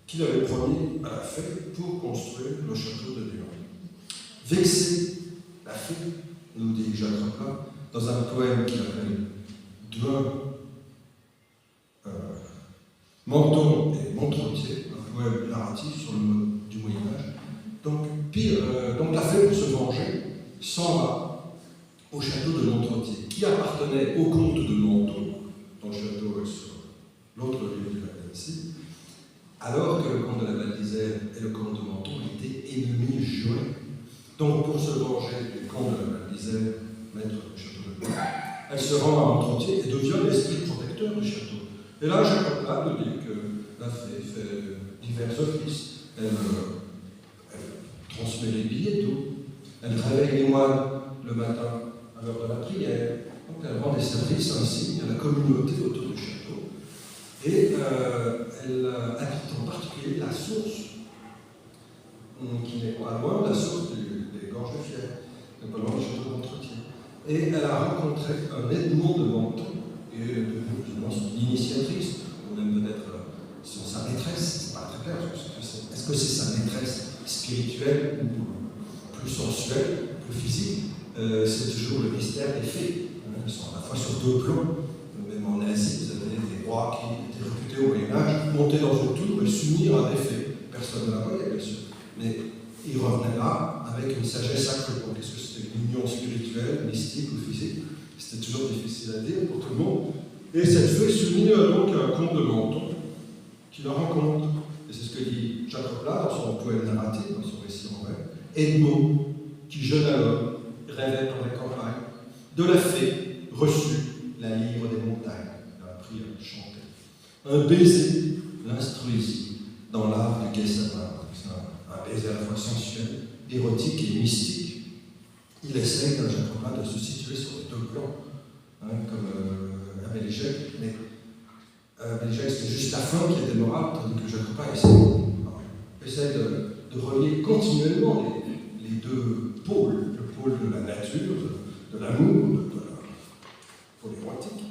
C: qu'il avait promis à la fée pour construire le château de Duin. Vexé, la fée, nous dit Jacques Rapla, dans un poème qu'il appelle Duin, Menton et Montretier, un poème narratif sur le mode du Moyen-Âge. Donc la fée, pour se venger, s'en va au château de Montretier, qui appartenait au comte de Menton, dont le château est sur l'autre rive de la Galaxie, alors que le comte de la Val-d'Isère et le comte de Menton étaient ennemis jurés. Donc, pour se venger du comte de la Val-d'Isère, maître du château de Duin, elle se rend à Montretier et devient l'esprit protecteur du château. Et là, Jacques Rapla nous dit que la fée fait divers offices. Elle transmet les billets d'eau, elle réveille les moines le matin à l'heure de la prière. Donc, elle rend des services ainsi à la communauté autour du château. Et elle habite en particulier la source, qui n'est pas loin, la source des gorges de Fier, n'est pas loin du château d'Entretien. Et elle a rencontré un Edmond de Menton, et devenue son initiatrice, ou même peut-être sa maîtresse, c'est pas très clair, est-ce que c'est sa maîtresse spirituelle ou plus sensuelle, plus physique? C'est toujours le mystère des fées. Ils sont à la fois sur deux plans, même en Asie, vous avez des rois qui étaient réputés au Moyen-Âge, monter dans une tour et s'unir à des fées. Personne ne la voyait, bien sûr. Mais ils revenaient là avec une sagesse accrue. Donc, est-ce que c'était une union spirituelle, mystique ou physique? C'était toujours difficile à dire pour tout le monde. Et cette fée s'unit donc à un comte de Menton qui la rencontre. Et c'est ce que dit Jacques Rapla dans son poème narratif, dans son récit en vrai. Edmond, qui jeune alors, rêvait dans la campagne, de la fée reçut la lyre des montagnes. Il a appris à chanter. Un baiser l'instruisit dans l'art du gai sapin. C'est un baiser à la fois sensuel, érotique et mystique. Il essaye, dans Jacques Rapla, de se situer sur les deux plans, comme Abéligèque, mais Abéligèque, c'est juste la fin qui est démorale, tandis que Jacques Rapla essaye de relier continuellement les les deux pôles, le pôle de la nature, de l'amour, de la pôle érotique,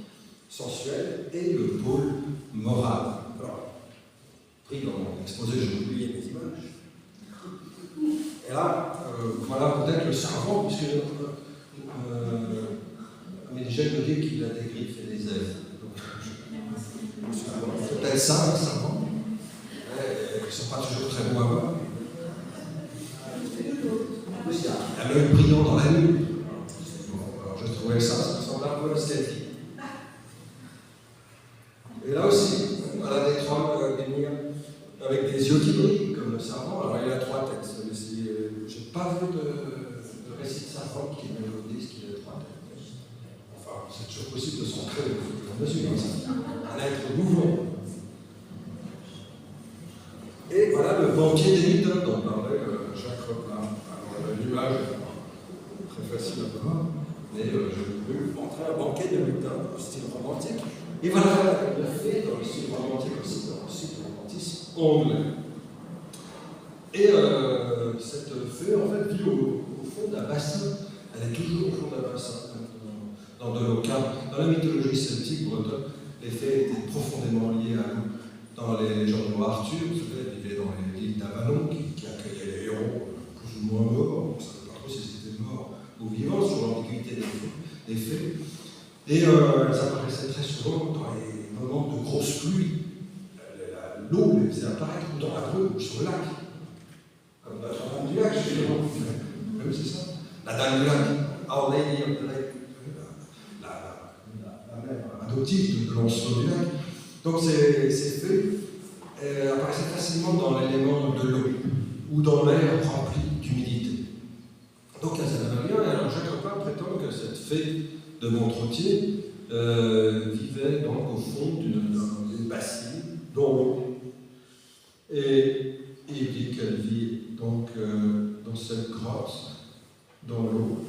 C: sensuel, et le pôle moral. Alors, pris dans mon exposé, j'ai oublié mes images. Et là, voilà peut-être le servant, puisque Ménigel me dit qu'il a des griffes et des ailes. C'est peut-être ça, un servant. Ils ne sont pas toujours très bons à voir. Il y a l'œil brillant dans la nuit. Bon, alors je trouvais ça semble un peu esthétique. Et là aussi, voilà des trois avec des yeux qui brillent, comme le servant. Alors il a trois têtes. Je n'ai pas vu de récit de servant qui me dise qu'il a trois têtes. Enfin, c'est toujours possible de s'en créer au fur et à mesure. Un être mouvant. Et voilà le banquier des Newton dont parlait Jacques Replin. Alors l'image est très facile à voir, mais je veux montrer un banquet de Newton au style romantique. Et voilà le fait dans le style romantique aussi, dans le style romantisme anglais. Et cette fée, en fait, vit au fond d'un bassin. Elle est toujours au fond d'un bassin, dans de l'eau calme. Dans la mythologie celtique bretonne, les fées étaient profondément liées à l'eau. Dans les légendes de Arthur, vous savez, elle vivait dans l'île d'Avalon, qui accueillait les héros plus ou moins morts. On ne savait pas trop s'ils étaient morts ou vivants, sur l'ambiguïté des fées. Et elles apparaissaient très souvent dans les moments de grosses pluies. L'eau les faisait apparaître dans la Dreux ou sur le lac. Comme Notre-Dame du lac, justement. Oui, c'est ça. La Dame du lac, Our Lady of the Lake, la mère adoptive de Lancelot du lac. Donc ces fées apparaissaient facilement dans l'élément de l'eau ou dans l'air rempli d'humidité. Donc elles avaient un lien, et alors Jacques Replin prétend que cette fée de Montretier vivait donc au fond d'une bassine dans l'eau. Et il dit qu'elle vit donc dans cette grotte, dans l'eau,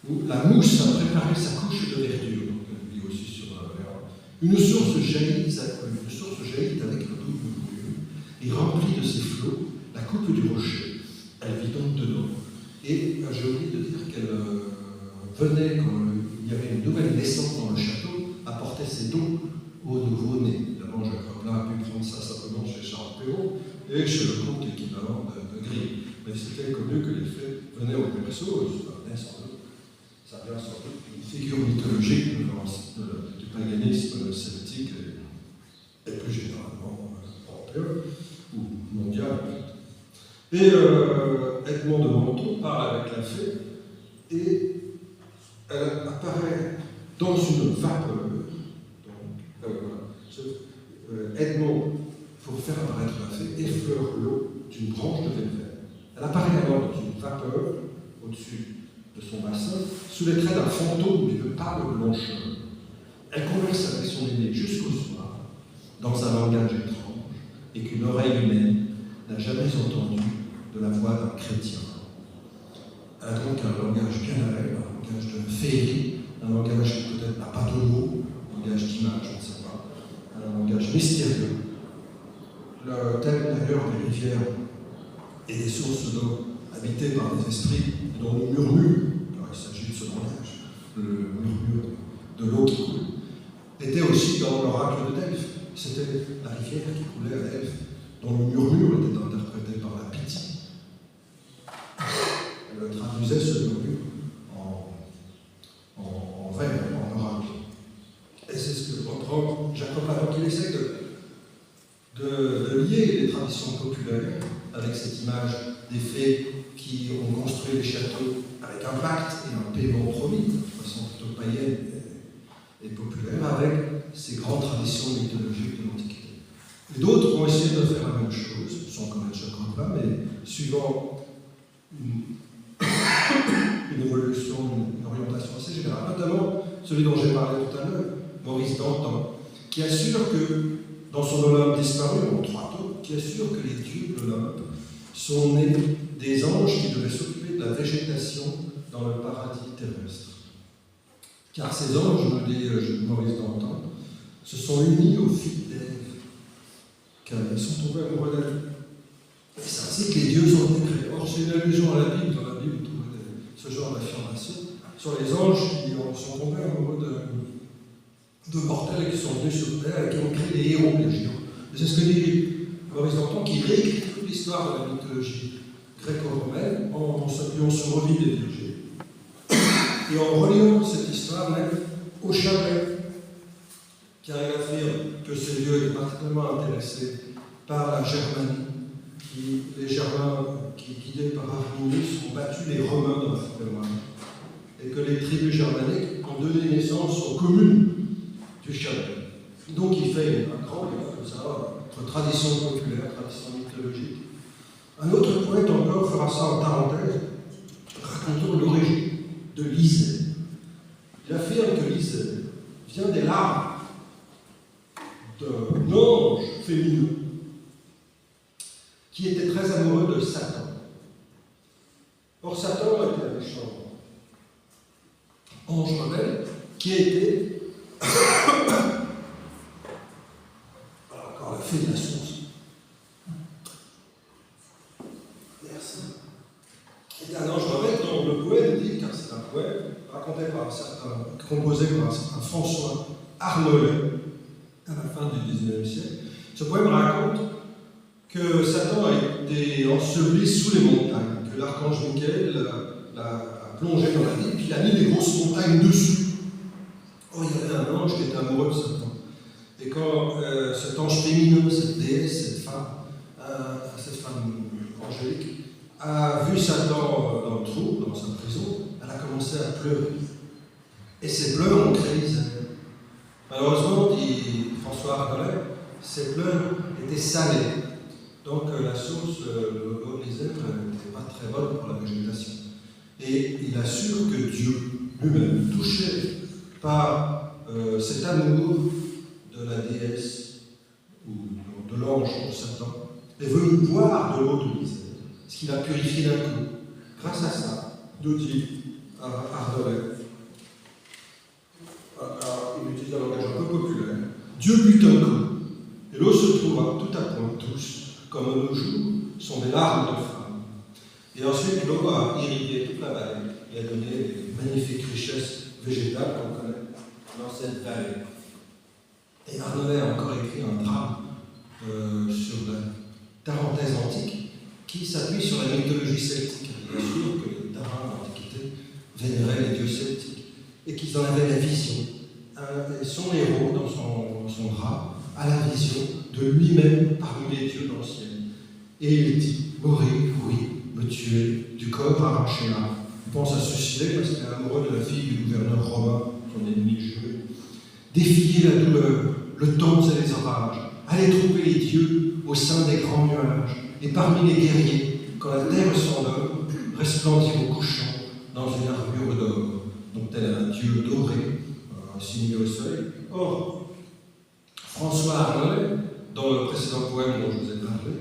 C: où la mousse a préparé sa couche de verdure. Donc elle vit aussi sur la mer. Une source jaillit avec le double volume et remplit de ses flots la coupe du rocher. Elle vit donc dedans. Et j'ai oublié de dire qu'elle venait, quand il y avait une nouvelle naissance dans le château, apporter ses dons aux nouveau-nés. Évidemment, Jacques Replin a pu prendre ça simplement chez Charles Perrault et chez le comte équivalent de Gris. Mais c'était connu que les fées venaient au berceau, ça vient sans doute d'une figure mythologique du paganisme celtique et plus généralement européen ou mondial. Et Edmond de Menthon parle avec la fée et elle apparaît dans une vapeur. Edmond, pour faire apparaître la fée, effleure l'eau d'une branche de verre. Elle apparaît alors dans une vapeur au-dessus de son bassin, sous les traits d'un fantôme d'une pâle blancheur. Elle converse avec son aîné jusqu'au soir, dans un langage étrange, et qu'une oreille humaine n'a jamais entendu de la voix d'un chrétien. Elle a donc un langage bien à elle, un langage de féerie, un langage qui peut-être n'a pas de mots, un langage d'image, je ne sais pas, un langage mystérieux. Le thème d'ailleurs des rivières et des sources d'eau habitées par des esprits dont nous murmure, car il s'agit de ce langage, le murmure de l'eau qui coule, était aussi dans l'oracle de Delphes. C'était la rivière qui coulait à Delphes, dont le murmure était interprété par la pitié. Elle traduisait ce murmure en vers, en oracle. Et c'est ce que reprend Jacques Replin. Donc il essaie de lier les traditions populaires avec cette image des fées qui ont construit les châteaux avec un pacte et un paiement promis, de façon plutôt païenne et populaire, avec ces grandes traditions mythologiques de l'Antiquité. Et d'autres ont essayé de faire la même chose, sans connaître Jacques Replin, mais suivant une évolution, une orientation assez générale, notamment celui dont j'ai parlé tout à l'heure, Maurice Dantan, qui assure que, dans son Olympe disparu, en 3 tomes, qui assure que les dieux de l'Olympe sont nés des anges qui devaient s'occuper de la végétation dans le paradis terrestre. Car ces anges, me dit Maurice Dantan, se sont unis aux filles d'Ève, car ils sont tombés amoureux d'elle. Et c'est ainsi que les dieux ont été créés. Or, c'est une allusion à la Bible. Dans la Bible, ce genre d'affirmation sur les anges qui sont tombés amoureux de mortels et qui sont venus sur Terre et qui ont créé des héros, les géants. C'est ce que dit Maurice Danton, qui réécrit toute l'histoire de la mythologie gréco-romaine en s'appuyant sur Ovid et Virgile. Et en reliant cette histoire même au chapelet, car il affirme que ce dieu est particulièrement intéressé par la Germanie, les Germains, qui guidés par Arminius, ont battu les Romains dans la forêt noire, et que les tribus germaniques ont donné naissance aux communes du chapelet. Donc il fait un grand livre comme ça, entre tradition populaire, tradition mythologique. Un autre poète encore fera ça en parenthèse, racontant l'origine de l'Isée. Il affirme que l'Isée vient des larmes d'un ange féminin qui était très amoureux de Satan. Or, Satan était un méchant ange rebelle qui a été encore la fée de la source. Merci. C'est un ange rebelle dont le poète dit, car c'est un poète composé par un certain François Arnollet à la fin du XIXe siècle. Ce poème raconte que Satan a été enseveli sous les montagnes, que l'archange Michael l'a plongé dans la vie, puis il a mis des grosses montagnes dessus. Or, il y avait un ange qui était amoureux de Satan. Et quand cet ange féminin, cette déesse, cette femme angélique, a vu Satan dans le trou, dans sa prison, elle a commencé à pleurer. Et ces pleurs ont créé Isabelle. Malheureusement, dit François Arnollet, ces pleurs étaient salées. Donc la source, l'eau de l'Isère, n'était pas très bonne pour la végétation. Et il assure que Dieu lui-même, touché par cet amour de la déesse ou de l'ange de Satan, est venu boire de l'eau de l'Isère, ce qui l'a purifié d'un coup. Grâce à ça, nous dit Arnollet, il utilise un langage un peu populaire, Dieu but un coup, et l'eau se trouva tout à point douce, comme nos jours sont des larmes de femmes. Et ensuite, l'eau a irrigué toute la vallée et a donné les magnifiques richesses végétales qu'on connaît dans cette vallée. Et Arnollet a encore écrit un drame sur la Tarentaise antique qui s'appuie sur la mythologie celtique. Bien sûr que les Tarents de l'Antiquité vénéraient les dieux celtiques et qu'ils en avaient la vision. Et son héros, dans son drame, a la vision de lui-même parmi les dieux dans le ciel. Et il dit, mourir, oui, me tuer, du corps arraché là. Il pense à se suicider parce qu'il est amoureux de la fille du gouverneur romain, son ennemi juré. Défier la douleur, le temps et les orages, aller trouver les dieux au sein des grands nuages, et parmi les guerriers, quand la terre s'endort, resplendir au couchant dans une armure d'or. Donc tel un dieu doré, signé au soleil. Or, François Arnollet, dans le précédent poème dont je vous ai parlé,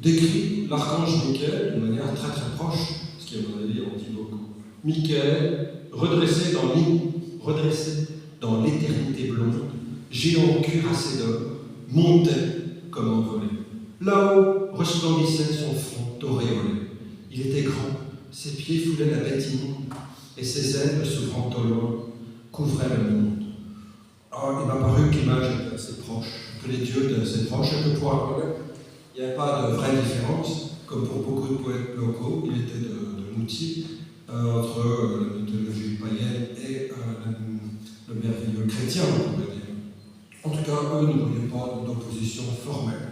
C: décrit l'archange Michael d'une manière très très proche, ce qui à mon avis en dit beaucoup. Michael, redressé dans l'éternité blonde, géant cuirassé d'or, montait comme envolé. Là-haut resplendissait son front auréolé. Il était grand, ses pieds foulaient la bête immonde, et ses ailes, s'ouvrant au loin, couvraient le monde. Alors, il m'a paru que l'image était assez proche, que les dieux étaient assez proches, et que pour Arnollet, il n'y avait pas de vraie différence, comme pour beaucoup de poètes locaux, il était de Moutier, entre la mythologie païenne et le merveilleux chrétien, on pourrait dire. En tout cas, eux ne voyaient pas d'opposition formelle.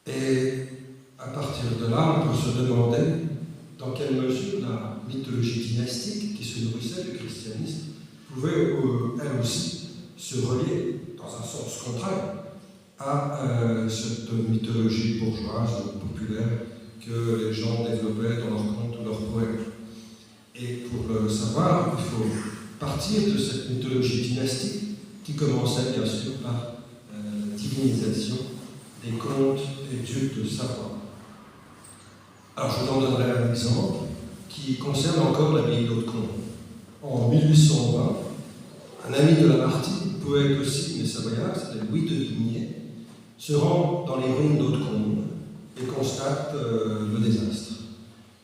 C: Et à partir de là, on peut se demander dans quelle mesure la mythologie dynastique qui se nourrissait du christianisme pouvait, elle aussi, se relier, dans un sens contraire, à cette mythologie bourgeoise ou populaire que les gens développaient dans leurs contes ou leurs poèmes. Et pour le savoir, il faut partir de cette mythologie dynastique qui commençait bien sûr par la divinisation des contes et dieux de savoir. Alors je vous en donnerai un exemple qui concerne encore l'abbaye d'Hautecombe. En 1820, un ami de Lamartine, poète aussi, mais savoyard, c'était Louis de Vignier, se rend dans les ruines d'Hautecombe et constate le désastre.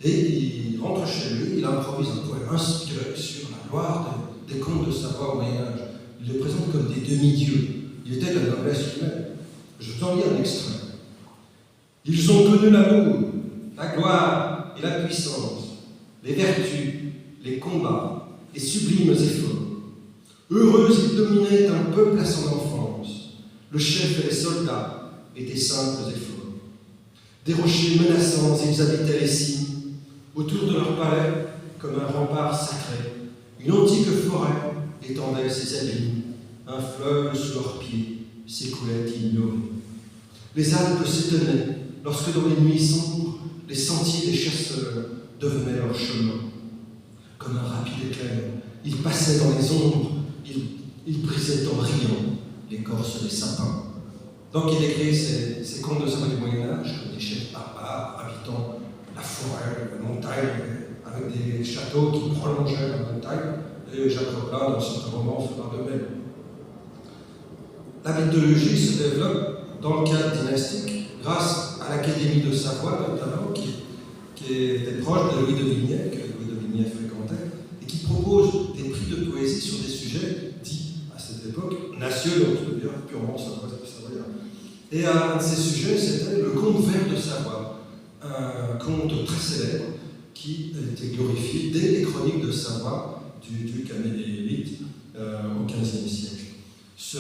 C: Et il rentre chez lui, il improvise un poème inspiré sur la gloire des contes de Savoie au Moyen-Âge. Il les présente comme des demi-dieux. Il était de la noblesse humaine. Je vous en lis un extrait. Ils ont connu l'amour, la gloire et la puissance, les vertus, les combats, les sublimes efforts. Heureux, ils dominaient un peuple à son enfance. Le chef et les soldats étaient simples efforts. Des rochers menaçants, ils habitaient les cimes. Autour de leur palais, comme un rempart sacré, une antique forêt étendait ses abîmes. Un fleuve sous leurs pieds s'écoulait ignoré. Les Alpes s'étonnaient lorsque dans les nuits sombres, les sentiers des chasseurs devenaient leur chemin. Comme un rapide éclair, ils passaient dans les ombres, ils brisaient en riant l'écorce des sapins. Donc il écrit ces contes de Savoie du Moyen-Âge comme des chefs barbares habitant la forêt, la montagne, avec des châteaux qui prolongeaient la montagne, et Jacques Roplin, dans son roman, fera de même. La mythologie se développe dans le cadre dynastique grâce à l'Académie de Savoie, notamment, qui était proche de Louis de Vignet, que Louis de Vignet fréquentait, et qui propose des prix de poésie sur des sujets dits, à cette époque, nationaux, c'est-à-dire purement savoyards. Et un de ces sujets, c'était le conte vert de Savoie, un conte très célèbre qui a été glorifié dès les chroniques de Savoie du duc Amédée VIII au XVe siècle. Ce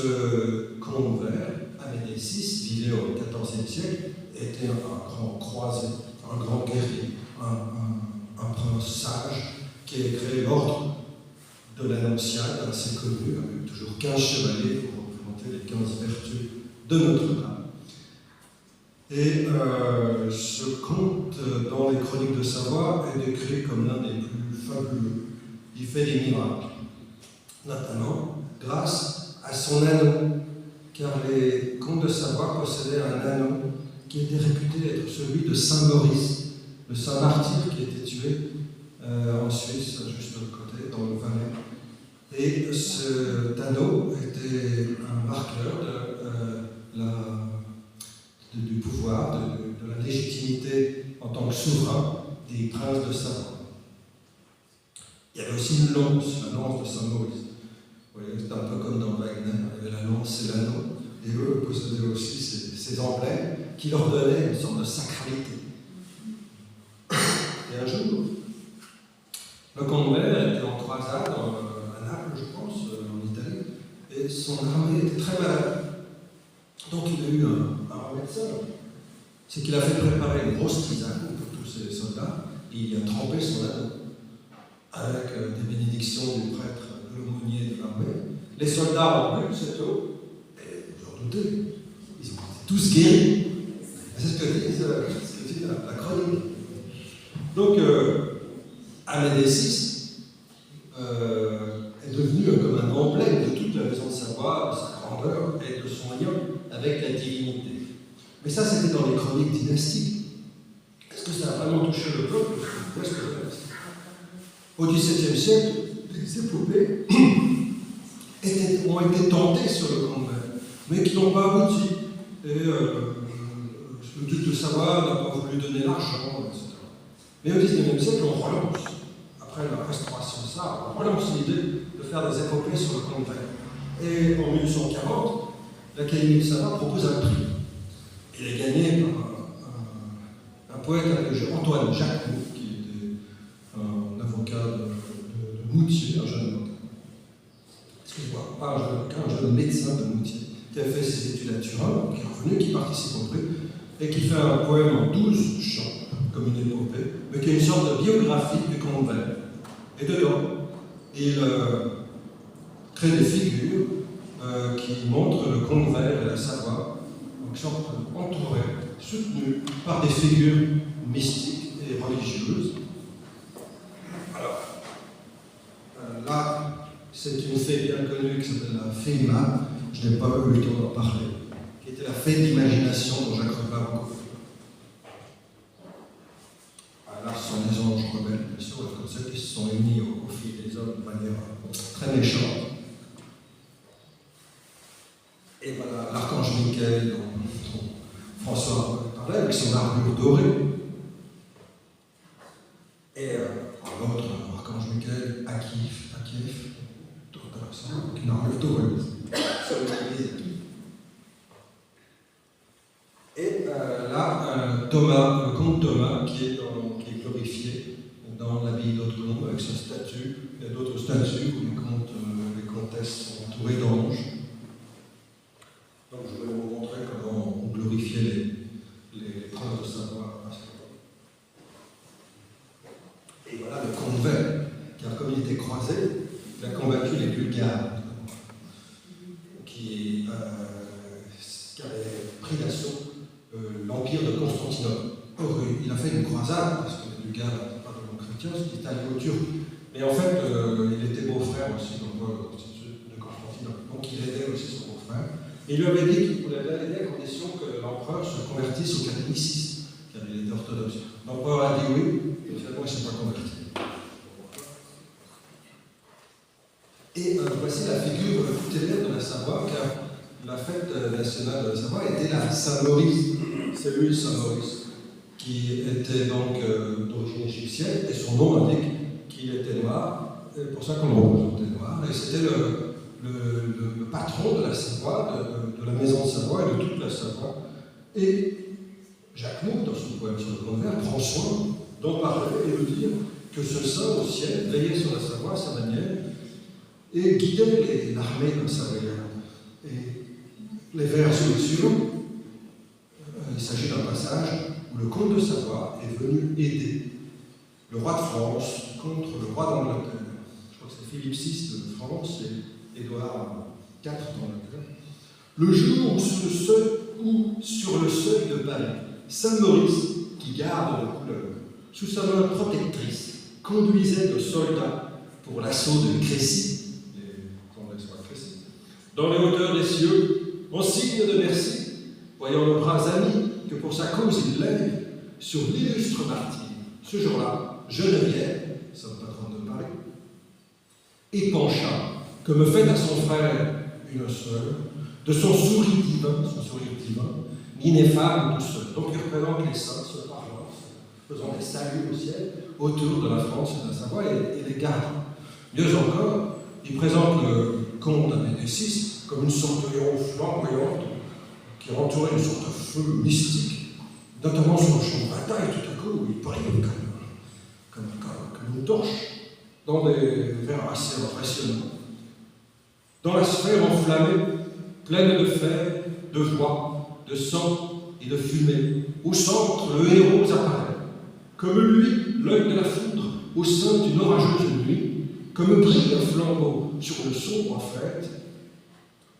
C: conte vert, Amédée VI, vivait au XIVe siècle, était un grand croisé, un grand guerrier, un prince sage qui a créé l'ordre de l'Annonciade, assez connu, avec toujours 15 chevaliers pour représenter les 15 vertus de Notre-Dame. Et ce conte, dans les chroniques de Savoie, est décrit comme l'un des plus fabuleux. Il fait des miracles, notamment grâce à son anneau, car les comtes de Savoie possédaient un anneau qui était réputé être celui de Saint Maurice, le saint martyr qui a été tué en Suisse, juste de l'autre côté, dans le Valais. Et cet anneau était un marqueur du pouvoir, de la légitimité en tant que souverain des princes de Savoie. Il y avait aussi une lance, la lance de Saint-Maurice. C'était un peu comme dans Wagner, il y avait la lance et l'anneau, et eux possédaient aussi ces emblèmes qui leur donnaient une sorte de sacralité. Et un jour, le comte vert était en croisade à Naples, je pense, en Italie, et son armée était très malade. Donc il a eu un remède simple. C'est qu'il a fait préparer une grosse tisane pour tous ses soldats, et il a trempé son anneau avec des bénédictions du prêtre, de l'aumônier de l'armée. Les soldats ont bu cette eau, et vous en doutez, ils ont été tous guéris. C'est ce que dit la chronique. Donc, Amédée VI est devenu comme un emblème de toute la maison de Savoie, de sa grandeur et de son lien avec la divinité. Mais ça, c'était dans les chroniques dynastiques. Est-ce que ça a vraiment touché le peuple? Où est-ce que ça reste? Au XVIIe siècle, les épopées ont été tentées sur le conte vert, mais qui n'ont pas abouti. Et le duc de Savoie n'a pas voulu donner l'argent, etc. Mais au XIXe siècle, on relance, après la restauration de ça, on relance l'idée de faire des épopées sur le conte vert. Et en 1840, l'Académie de Savoie propose un prix. Il est gagné par un poète appelé Antoine Jacquemot, qui était un avocat de Moutier, un jeune avocat. Excusez-moi, pas un jeune avocat, un jeune médecin de Moutier, qui a fait ses études à Turin, qui est revenu, qui participe au prix, et qui fait un poème en 12 chants, comme une épopée, mais qui est une sorte de biographie du conte vert. Et dedans, il crée des figures qui montrent le conte vert et la Savoie, en sorte entourés, soutenus par des figures mystiques et religieuses. Alors, là, c'est une fée bien connue qui s'appelle la fée Imad. Je n'ai pas eu le temps d'en parler, qui était la fée d'imagination dont Jacques Roplin beaucoup. Là, ce sont des anges rebelles, bien sûr, comme ça, qui se sont unis au fil des hommes de manière très méchante. Et voilà, l'archange Michael, dont François parlait, avec son armure dorée. Thomas, le comte Thomas, qui est glorifié dans l'abbaye d'Hautecombe, avec sa statue. Il y a d'autres statues où les comtes, les comtesses sont entourées d'anges. Donc je vais vous montrer comment on glorifiait les princes de Savoie à ce moment. Et voilà le comte vert, car comme il était croisé, il a combattu les Bulgares, qui avaient pris d'assaut l'empire de Constantinople. Or, il a fait une croisade, parce que les Bulgares n'étaient pas vraiment chrétiens, c'était allié aux Turcs. Mais en fait, il était beau-frère aussi de Constantinople, donc il aidait aussi son beau-frère. Et il lui avait dit qu'il voulait l'aider à condition que l'empereur se convertisse au catholicisme, car il était orthodoxe. L'empereur a dit oui, et finalement il ne s'est pas converti. Et voici la figure tutélaire de la Savoie, car la fête nationale de la Savoie était la Saint-Maurice. C'est lui, Saint-Maurice, qui était donc d'origine égyptienne, et son nom indique qu'il était noir, et pour ça qu'on le représentait noir. Et c'était le patron de la Savoie, de la maison de Savoie et de toute la Savoie. Et Jacques Mou, dans son poème sur le Convert, prend soin d'en parler et de dire que ce saint au ciel veillait sur la Savoie à sa manière et guidait l'armée savoyarde. Et les vers suivants, il s'agit d'un passage où le comte de Savoie est venu aider le roi de France contre le roi d'Angleterre. Je crois que c'est Philippe VI de France et Édouard IV d'Angleterre. Le jour où sur le seuil de Paris, Saint-Maurice, qui garde la couleur, sous sa main protectrice, conduisait le soldat pour l'assaut de Crécy, dans les hauteurs des cieux, en signe de merci, voyant le bras ami que pour sa cause il lève sur l'illustre martyr. Ce jour-là, Geneviève, sa patronne de Paris, épancha, comme fait à son frère une sœur, de son sourire divin, l'ineffable tout seul. Donc il représente les saints se parlant, faisant des saluts au ciel autour de la France et de la Savoie et les gardant. Mieux encore, il présente le comte de Médicis comme une sorte de héros flamboyante qui entourait une sorte de feu mystique, notamment sur le champ de bataille, tout à coup, où il brille comme une torche, dans des vers assez impressionnants. Dans la sphère enflammée, pleine de fer, de voix, de sang et de fumée, au centre, le héros apparaît, comme lui, l'œil de la foudre, au sein d'une orageuse nuit, comme brille un flambeau sur le sombre faîte.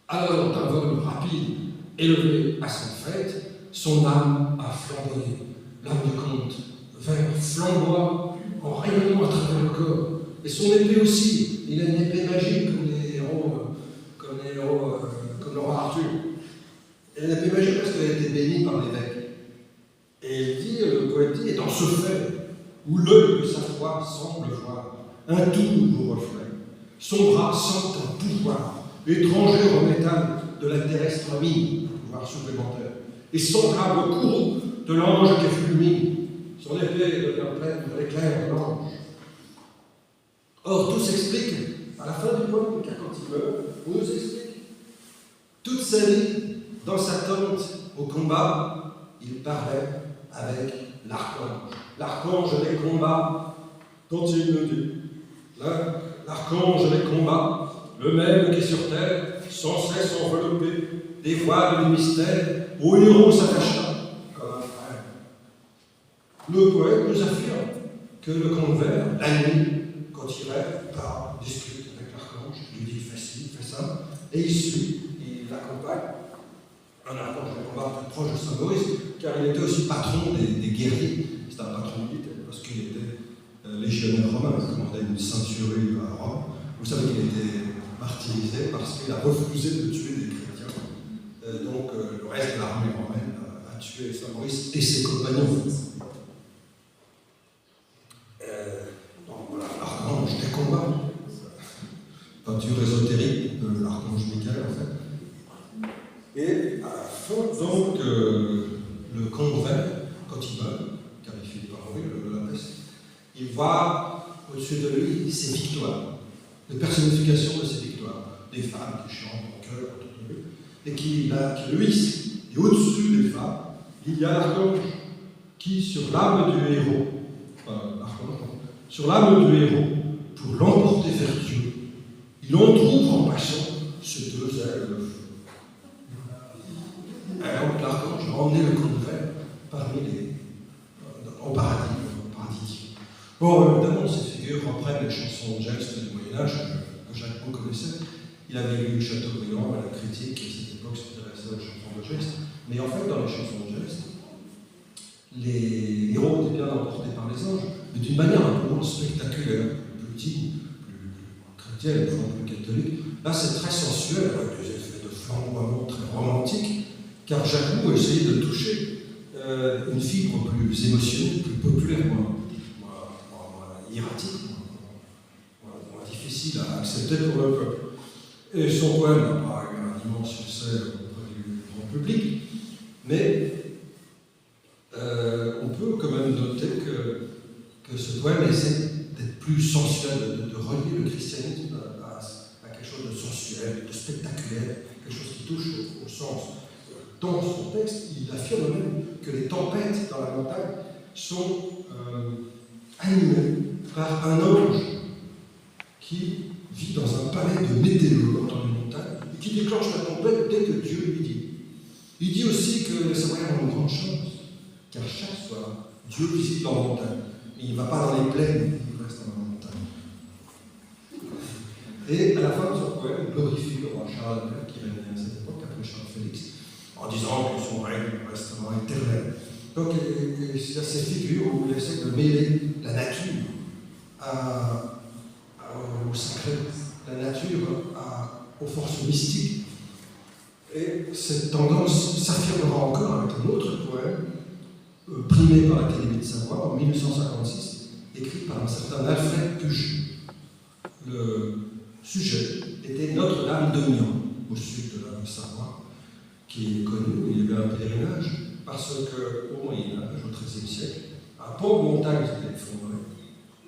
C: Alors, d'un vol rapide, élevé à son faîte, son âme a flamboyé. L'âme du comte, vert flamboie, en rayonnant à travers le corps. Et son épée aussi, il a une épée magique comme le roi Arthur. Et l'épée magique parce qu'elle a été bénie par l'évêque. Et il dit, le poète dit, et dans ce fait, où l'œil de sa foi semble voir un tout nouveau reflet, son bras sent un pouvoir étranger au métal de la terrestre mine, un pouvoir supplémentaire, et semblable au courroux de l'ange qui fulmine, son épée devient pleine de l'éclair de l'ange. Or, tout s'explique à la fin du poème, car quand il meurt, on nous explique toute sa vie, dans sa tente, au combat, il parlait avec l'archange. L'archange des combats, dont il nous dit, l'archange des combats, le même qui sur terre, sans cesse enveloppé des voiles du mystère, au héros s'attacha comme un frère. Le poète nous affirme que le comte vert, la nuit, quand il rêve, parle, discute avec l'archange, il lui dit fais ci, fais ça, et il suit, il l'accompagne. Un archange de combat très proche de Saint-Maurice, car il était aussi patron des guerriers. C'est un patron militaire, parce qu'il était légionnaire romain, il commandait une centurie à Rome. Vous savez qu'il était martyrisé parce qu'il a refusé de tuer des chrétiens. Donc le reste de l'armée romaine a tué Saint-Maurice et ses compagnons. Donc voilà, l'archange des combats. Peinture ésotérique de l'archange Michael en fait. Et à la fin, donc, le comte vert, quand il meurt, car il finit par mourir de la peste, il voit au-dessus de lui ses victoires, les personnifications de ses victoires, des femmes qui chantent en chœur autour de lui, et qui luisent. Et au-dessus des femmes, il y a l'archange, qui, sur l'âme du héros, sur l'âme du héros, pour l'emporter vers Dieu, il en trouve en passant ces deux ailes de feu. Alors l'archange a emmené le congrès parmi au paradis. Bon, évidemment, ces figures reprennent les chansons de gestes du Moyen-Âge que Jacques Beau connaissait. Il avait lu Chateaubriand à la critique, et à cette époque s'intéressait aux chansons de gestes. Mais en fait, dans les chansons de gestes, les héros étaient bien emportés par les anges, mais d'une manière un peu moins spectaculaire, plus digne, plus chrétienne, plus catholique. Là, c'est très sensuel, avec des effets de flamboiement très romantiques, car Jacques Beau essayait de toucher une fibre plus émotionnelle, plus populaire, moins erratique, moins difficile à accepter pour le peuple. Et son poème n'a pas eu un immense succès auprès du grand public, mais on peut quand même noter que ce poème essaie d'être plus sensuel, de relier le christianisme à quelque chose de sensuel, de spectaculaire, quelque chose qui touche au sens. Dans son texte, il affirme même que les tempêtes dans la montagne sont animées par un ange qui vit dans un palais de météores dans les montagnes et qui déclenche la tempête dès que Dieu lui dit. Il dit aussi que les Savoyards ont une grande chance, car chaque soir, Dieu visite leur montagne. Mais il ne va pas dans les plaines, il reste dans la montagne. Et à la fin de son poème, il glorifie le roi Charles Albert, qui régnait à cette époque, après Charles Félix, en disant que son règne restera éternel. Donc il y a ces figures où il essaie de mêler la nature au sacré, la nature aux forces mystiques. Et cette tendance s'affirmera encore avec un autre poème, primé par l'Académie de Savoie en 1856, écrit par un certain Alfred Puget. Le sujet était Notre-Dame de Mian, au sud de la Savoie, qui est connu, où il y avait un pèlerinage, parce qu'au Moyen-Âge, au XIIIe siècle, un pont de montagne s'était effondré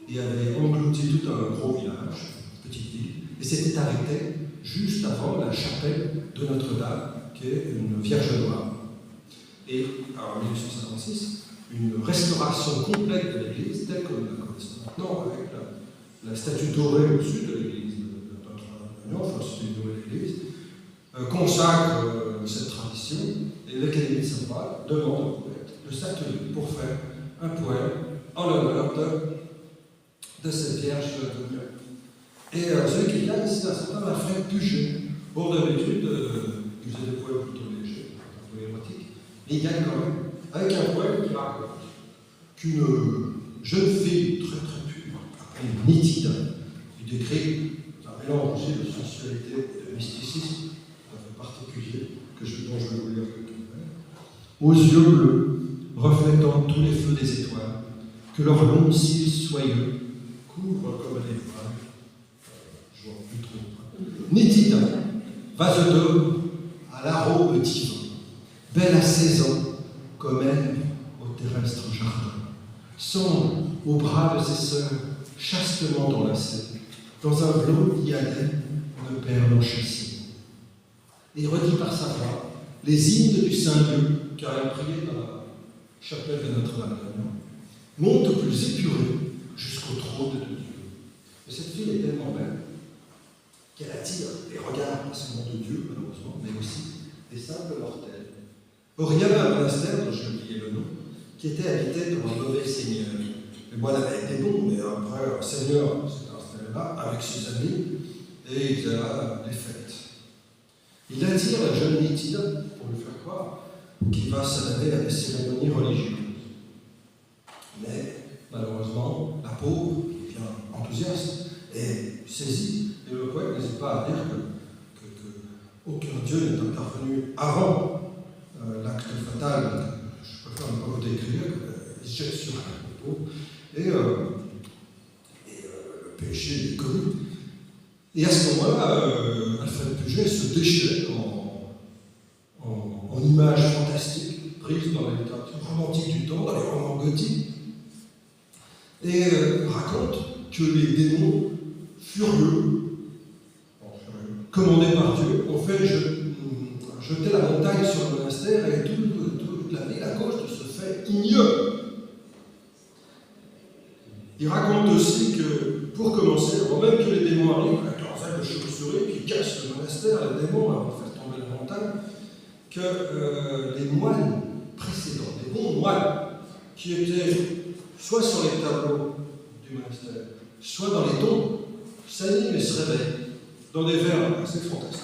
C: et avait englouti tout un gros village, une petite ville, et s'était arrêté juste avant la chapelle de Notre-Dame, qui est une Vierge Noire. Et en 1856, une restauration complète de l'église, telle que nous la connaissons maintenant, avec la statue dorée au-dessus de l'église de Notre-Dame, enfin, c'est une nouvelle église, consacre cette tradition, et l'Académie de Savoie demande au poète de s'atteler pour faire un poème en l'honneur de cette Vierge de Mian. Et celui qui vient ici, c'est un certain Alfred Puget. Bon, d'habitude, il faisait des poèmes plutôt légers, un peu érotiques, mais il gagne quand même, avec un poème qui raconte qu'une jeune fille très très pure, appelée Nitida, qui décrit un mélange aussi de sensualité et de mysticisme un peu particulier, dont je vais vous lire quelques vers, aux yeux bleus, reflétant tous les feux des étoiles, que leurs longs cils soyeux couvrent comme des voiles. Je vois plus trop. Nitida, vase d'or à l'arôme divin, belle à 16 ans, comme elle au terrestre jardin, semble aux bras de ses sœurs chastement enlacées, dans un bleu diadème de perles enchâssées. Et redit par sa voix les hymnes du Saint-Dieu, car elle priait dans la chapelle de Notre-Dame de Mian, monte plus épurée jusqu'au trône de Dieu. Et cette fille est tellement belle qu'elle attire les regards pas seulement de Dieu, malheureusement, mais aussi des simples mortels. Or, il y avait un monastère, dont j'ai oublié le nom, qui était habité par un mauvais seigneur. Le moine avait été bon, mais après, un seigneur s'est installé là avec ses amis, et il faisait là des fêtes. Il attire la jeune Nitida pour lui faire croire qu'il va s'adonner à des cérémonies religieuses. Mais, malheureusement, la pauvre, qui devient enthousiaste, est saisie, et le poète n'hésite pas à dire qu'aucun Dieu n'est intervenu avant l'acte fatal, je préfère ne pas vous décrire, il se jette sur la pauvre, et le péché est connu. Et à ce moment-là, Alfred Puget se déchire en images fantastiques prises dans la littérature romantique du temps, dans les romans gothiques, et raconte que les démons furieux, commandés par Dieu, ont fait jeter la montagne sur le monastère et toute la ville à cause de ce fait ignoble Il raconte aussi que, pour commencer, avant même que les démons arrivent, la quinzaine de chauves-souris qui cassent le monastère, les démons, avant de faire tomber la montagne, que les moines précédents, les bons moines, qui étaient soit sur les tableaux du monastère, soit dans les tombes, s'animent et se réveillent dans des vers assez fantastiques.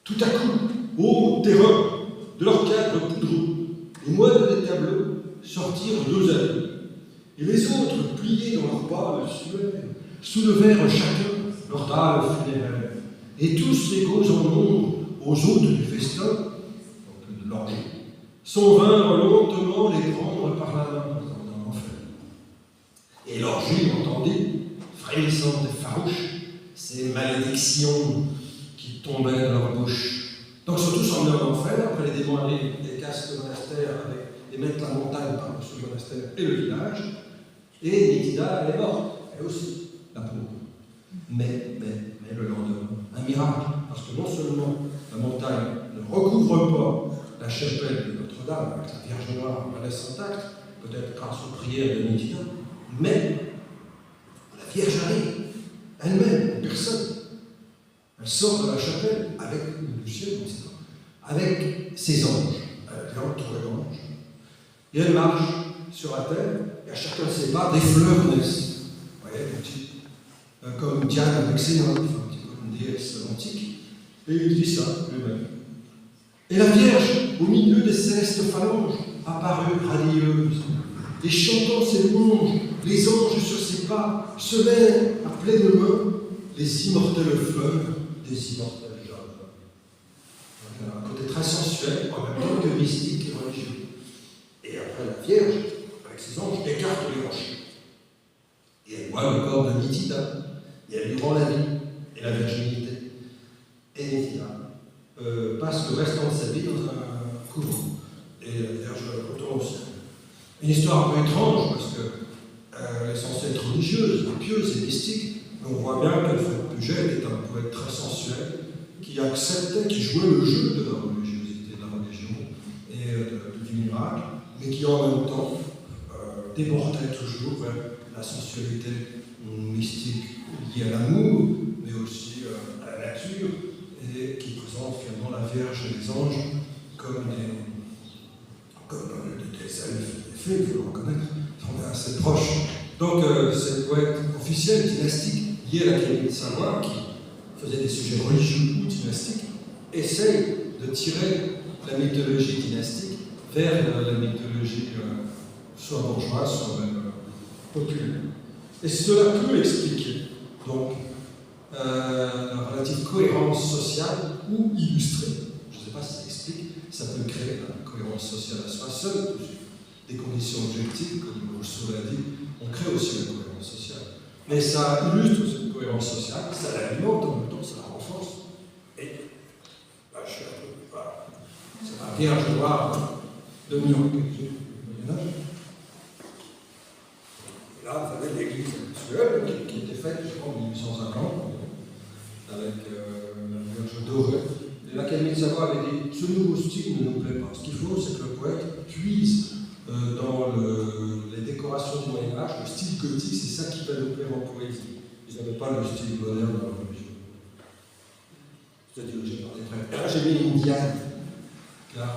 C: Tout à coup, ô terreur de leur cadre poudreux, les moines des tableaux sortirent dos à dos, et les autres, pliés dans leurs pas, soulevèrent chacun leur dalle funéraire, et tous égaux en nombre aux hôtes du festin, donc de l'orgie, s'en vinrent lentement les prendre par la main dans l'enfer. Et l'orgie entendit, frémissante et farouche, ces malédictions qui tombaient de leur bouche. Donc ils sont tous emmenés en enfer, après les démons arrivent et cassent le monastère et mettent la montagne par-dessus le monastère et le village. Et Nitida, elle est morte, elle aussi, la pauvre. Mais le lendemain, un miracle, parce que non seulement la montagne ne recouvre pas la chapelle de Notre-Dame avec la Vierge Noire, la laisse intacte, peut-être grâce aux prières de Nitida, mais la Vierge arrive, elle-même, en personne. Elle sort de la chapelle avec du ciel, avec ses anges. Elle vient entourée d'anges. Et elle marche sur la terre, et à chacun de ses pas, des fleurs naissent. Vous voyez, comme Diane avec ses nymphes, un petit peu une déesse antique. Et il dit ça lui-même. Et la Vierge, au milieu des célestes phalanges, apparut radieuse, et chantant ses louanges, les anges sur ses pas se mêlent à pleine main les immortelles fleurs des immortels jeunes. Donc, un côté très sensuel, en même temps que mystique et religieux. Et après, la Vierge, avec ses anges, écarte les rochers. Et elle voit le corps de Nitida, et elle lui rend la vie et la virginité. Et Nitida passe le restant de sa vie dans un couvent. Et la Vierge retourne au ciel. Une histoire un peu étrange, parce qu'elle est censée être religieuse, pieuse et mystique, mais on voit bien qu'Alfred Puget était un poète très sensuel, qui acceptait, qui jouait le jeu de la religiosité, de la religion et du miracle, mais qui en même temps débordait toujours vers la sensualité mystique liée à l'amour, mais aussi à la nature, et qui présente finalement la Vierge et les anges comme des elfes, des fées, il faut le reconnaître, on est assez proches. Donc, ces poètes officiels, dynastiques, liés à l'Académie de Savoie, qui faisaient des sujets religieux ou dynastiques, essayent de tirer la mythologie dynastique vers la mythologie soit bourgeoise, soit même populaire. Et cela peut expliquer, donc, la relative cohérence sociale ou illustrée. Je ne sais pas si ça explique, ça peut créer la cohérence sociale à soi seul, des conditions objectives, comme Rousseau l'a dit, on crée aussi la cohérence sociale. Mais ça illustre cette cohérence sociale, ça l'alimente, en même temps ça la renforce. Et là, je suis un peu, voilà, c'est la Vierge Noire de New York, du Moyen-Âge. Et là, vous avez l'église actuelle qui était faite, je crois, en 1850, avec la Vierge dorée. Et l'Académie de Savoie avait dit ce nouveau style ne nous plaît pas. Ce qu'il faut, c'est que le poète puise dans les décorations du Moyen-Âge, le style gothique, c'est ça qui va nous plaire en poésie. Ils n'avaient pas le style moderne dans la religion. C'est-à-dire que j'ai parlé très bien. Là, j'ai mis une Diane, car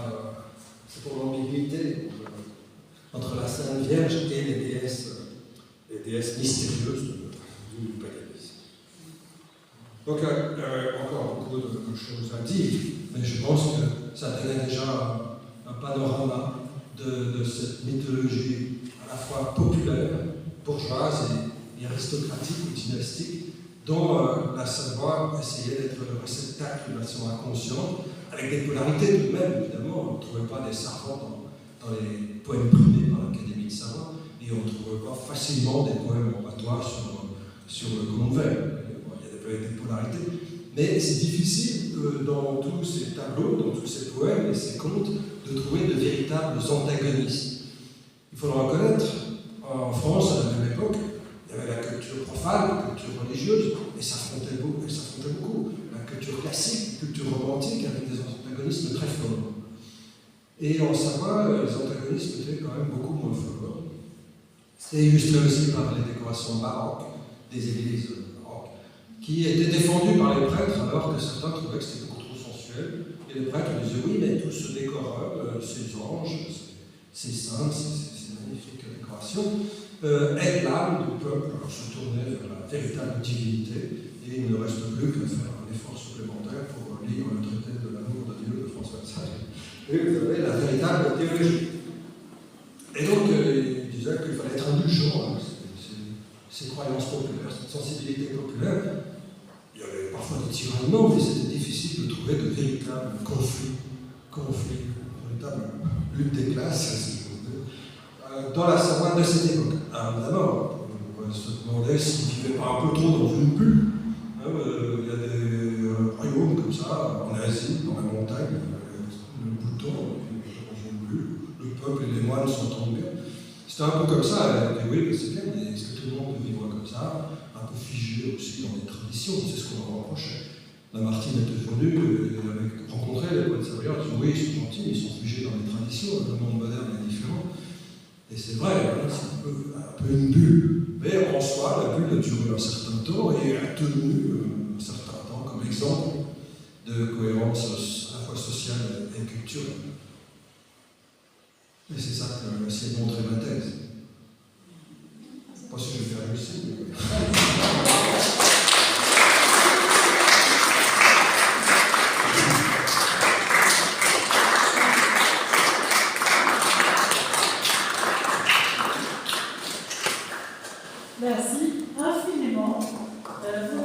C: c'est pour l'ambiguïté entre la Sainte Vierge et les déesses mystérieuses du paganisme. Donc, encore beaucoup de choses à dire, mais je pense que ça donnait déjà un panorama de cette mythologie à la fois populaire, bourgeoise et aristocratique ou dynastique, dont la Savoie essayait d'être le réceptacle de façon inconsciente, avec des polarités tout de même, évidemment. On ne trouvait pas des savants dans les poèmes primés par l'Académie de Savoie, et on ne trouvait pas facilement des poèmes oratoires sur le convert. Il y avait des polarités, mais c'est difficile dans tous ces tableaux, dans tous ces poèmes et ces contes, de trouver de véritables antagonistes. Il faut le reconnaître, en France, à la même époque, il y avait la culture profane, la culture religieuse, et ça s'affrontait beaucoup. La culture classique, la culture romantique, avec des antagonismes très forts. Et en Savoie, les antagonismes étaient quand même beaucoup moins forts. C'est illustré aussi par les décorations baroques des églises baroques, qui étaient défendues par les prêtres alors que certains trouvaient que c'était beaucoup trop sensuel. Et les prêtres disaient oui, mais tout ce décoreur, ces anges, ces saints, ces magnifiques décorations, aident l'âme du peuple à se tourner vers la véritable divinité. Et il ne reste plus qu'à faire un effort supplémentaire pour lire le traité de l'amour de Dieu de François de Sales. Et vous avez la véritable théologie. Et donc, il disait qu'il fallait être indulgent à ces croyances populaires, cette sensibilité populaire. Il y avait parfois des tiraillements, mais c'était difficile de trouver de véritables conflits, véritables luttes des classes, si je veux dire, dans la Savoie de cette époque. Alors, évidemment, on pourrait se demander s'ils ne vivaient pas un peu trop dans une bulle. Il y a des royaumes comme ça, en Asie, dans la montagne, le bouton, dans une bulle, le peuple et les moines s'entendent bien. C'était un peu comme ça, elle dit oui, c'est bien, mais est-ce que tout le monde peut vivre comme ça, un peu figé aussi dans les traditions, c'est ce qu'on leur reprochait. Lamartine était venu et avait rencontré les poètes savoyards, qui disaient oui, ils sont gentils, ils sont figés dans les traditions, le monde moderne est différent. Et c'est vrai, c'est un peu une bulle. Mais en soi, la bulle a duré un certain temps et a tenu un certain temps comme exemple de cohérence à la fois sociale et culturelle. Et c'est ça que j'ai essayé de montrer ma thèse. Pas si je vais faire réussir.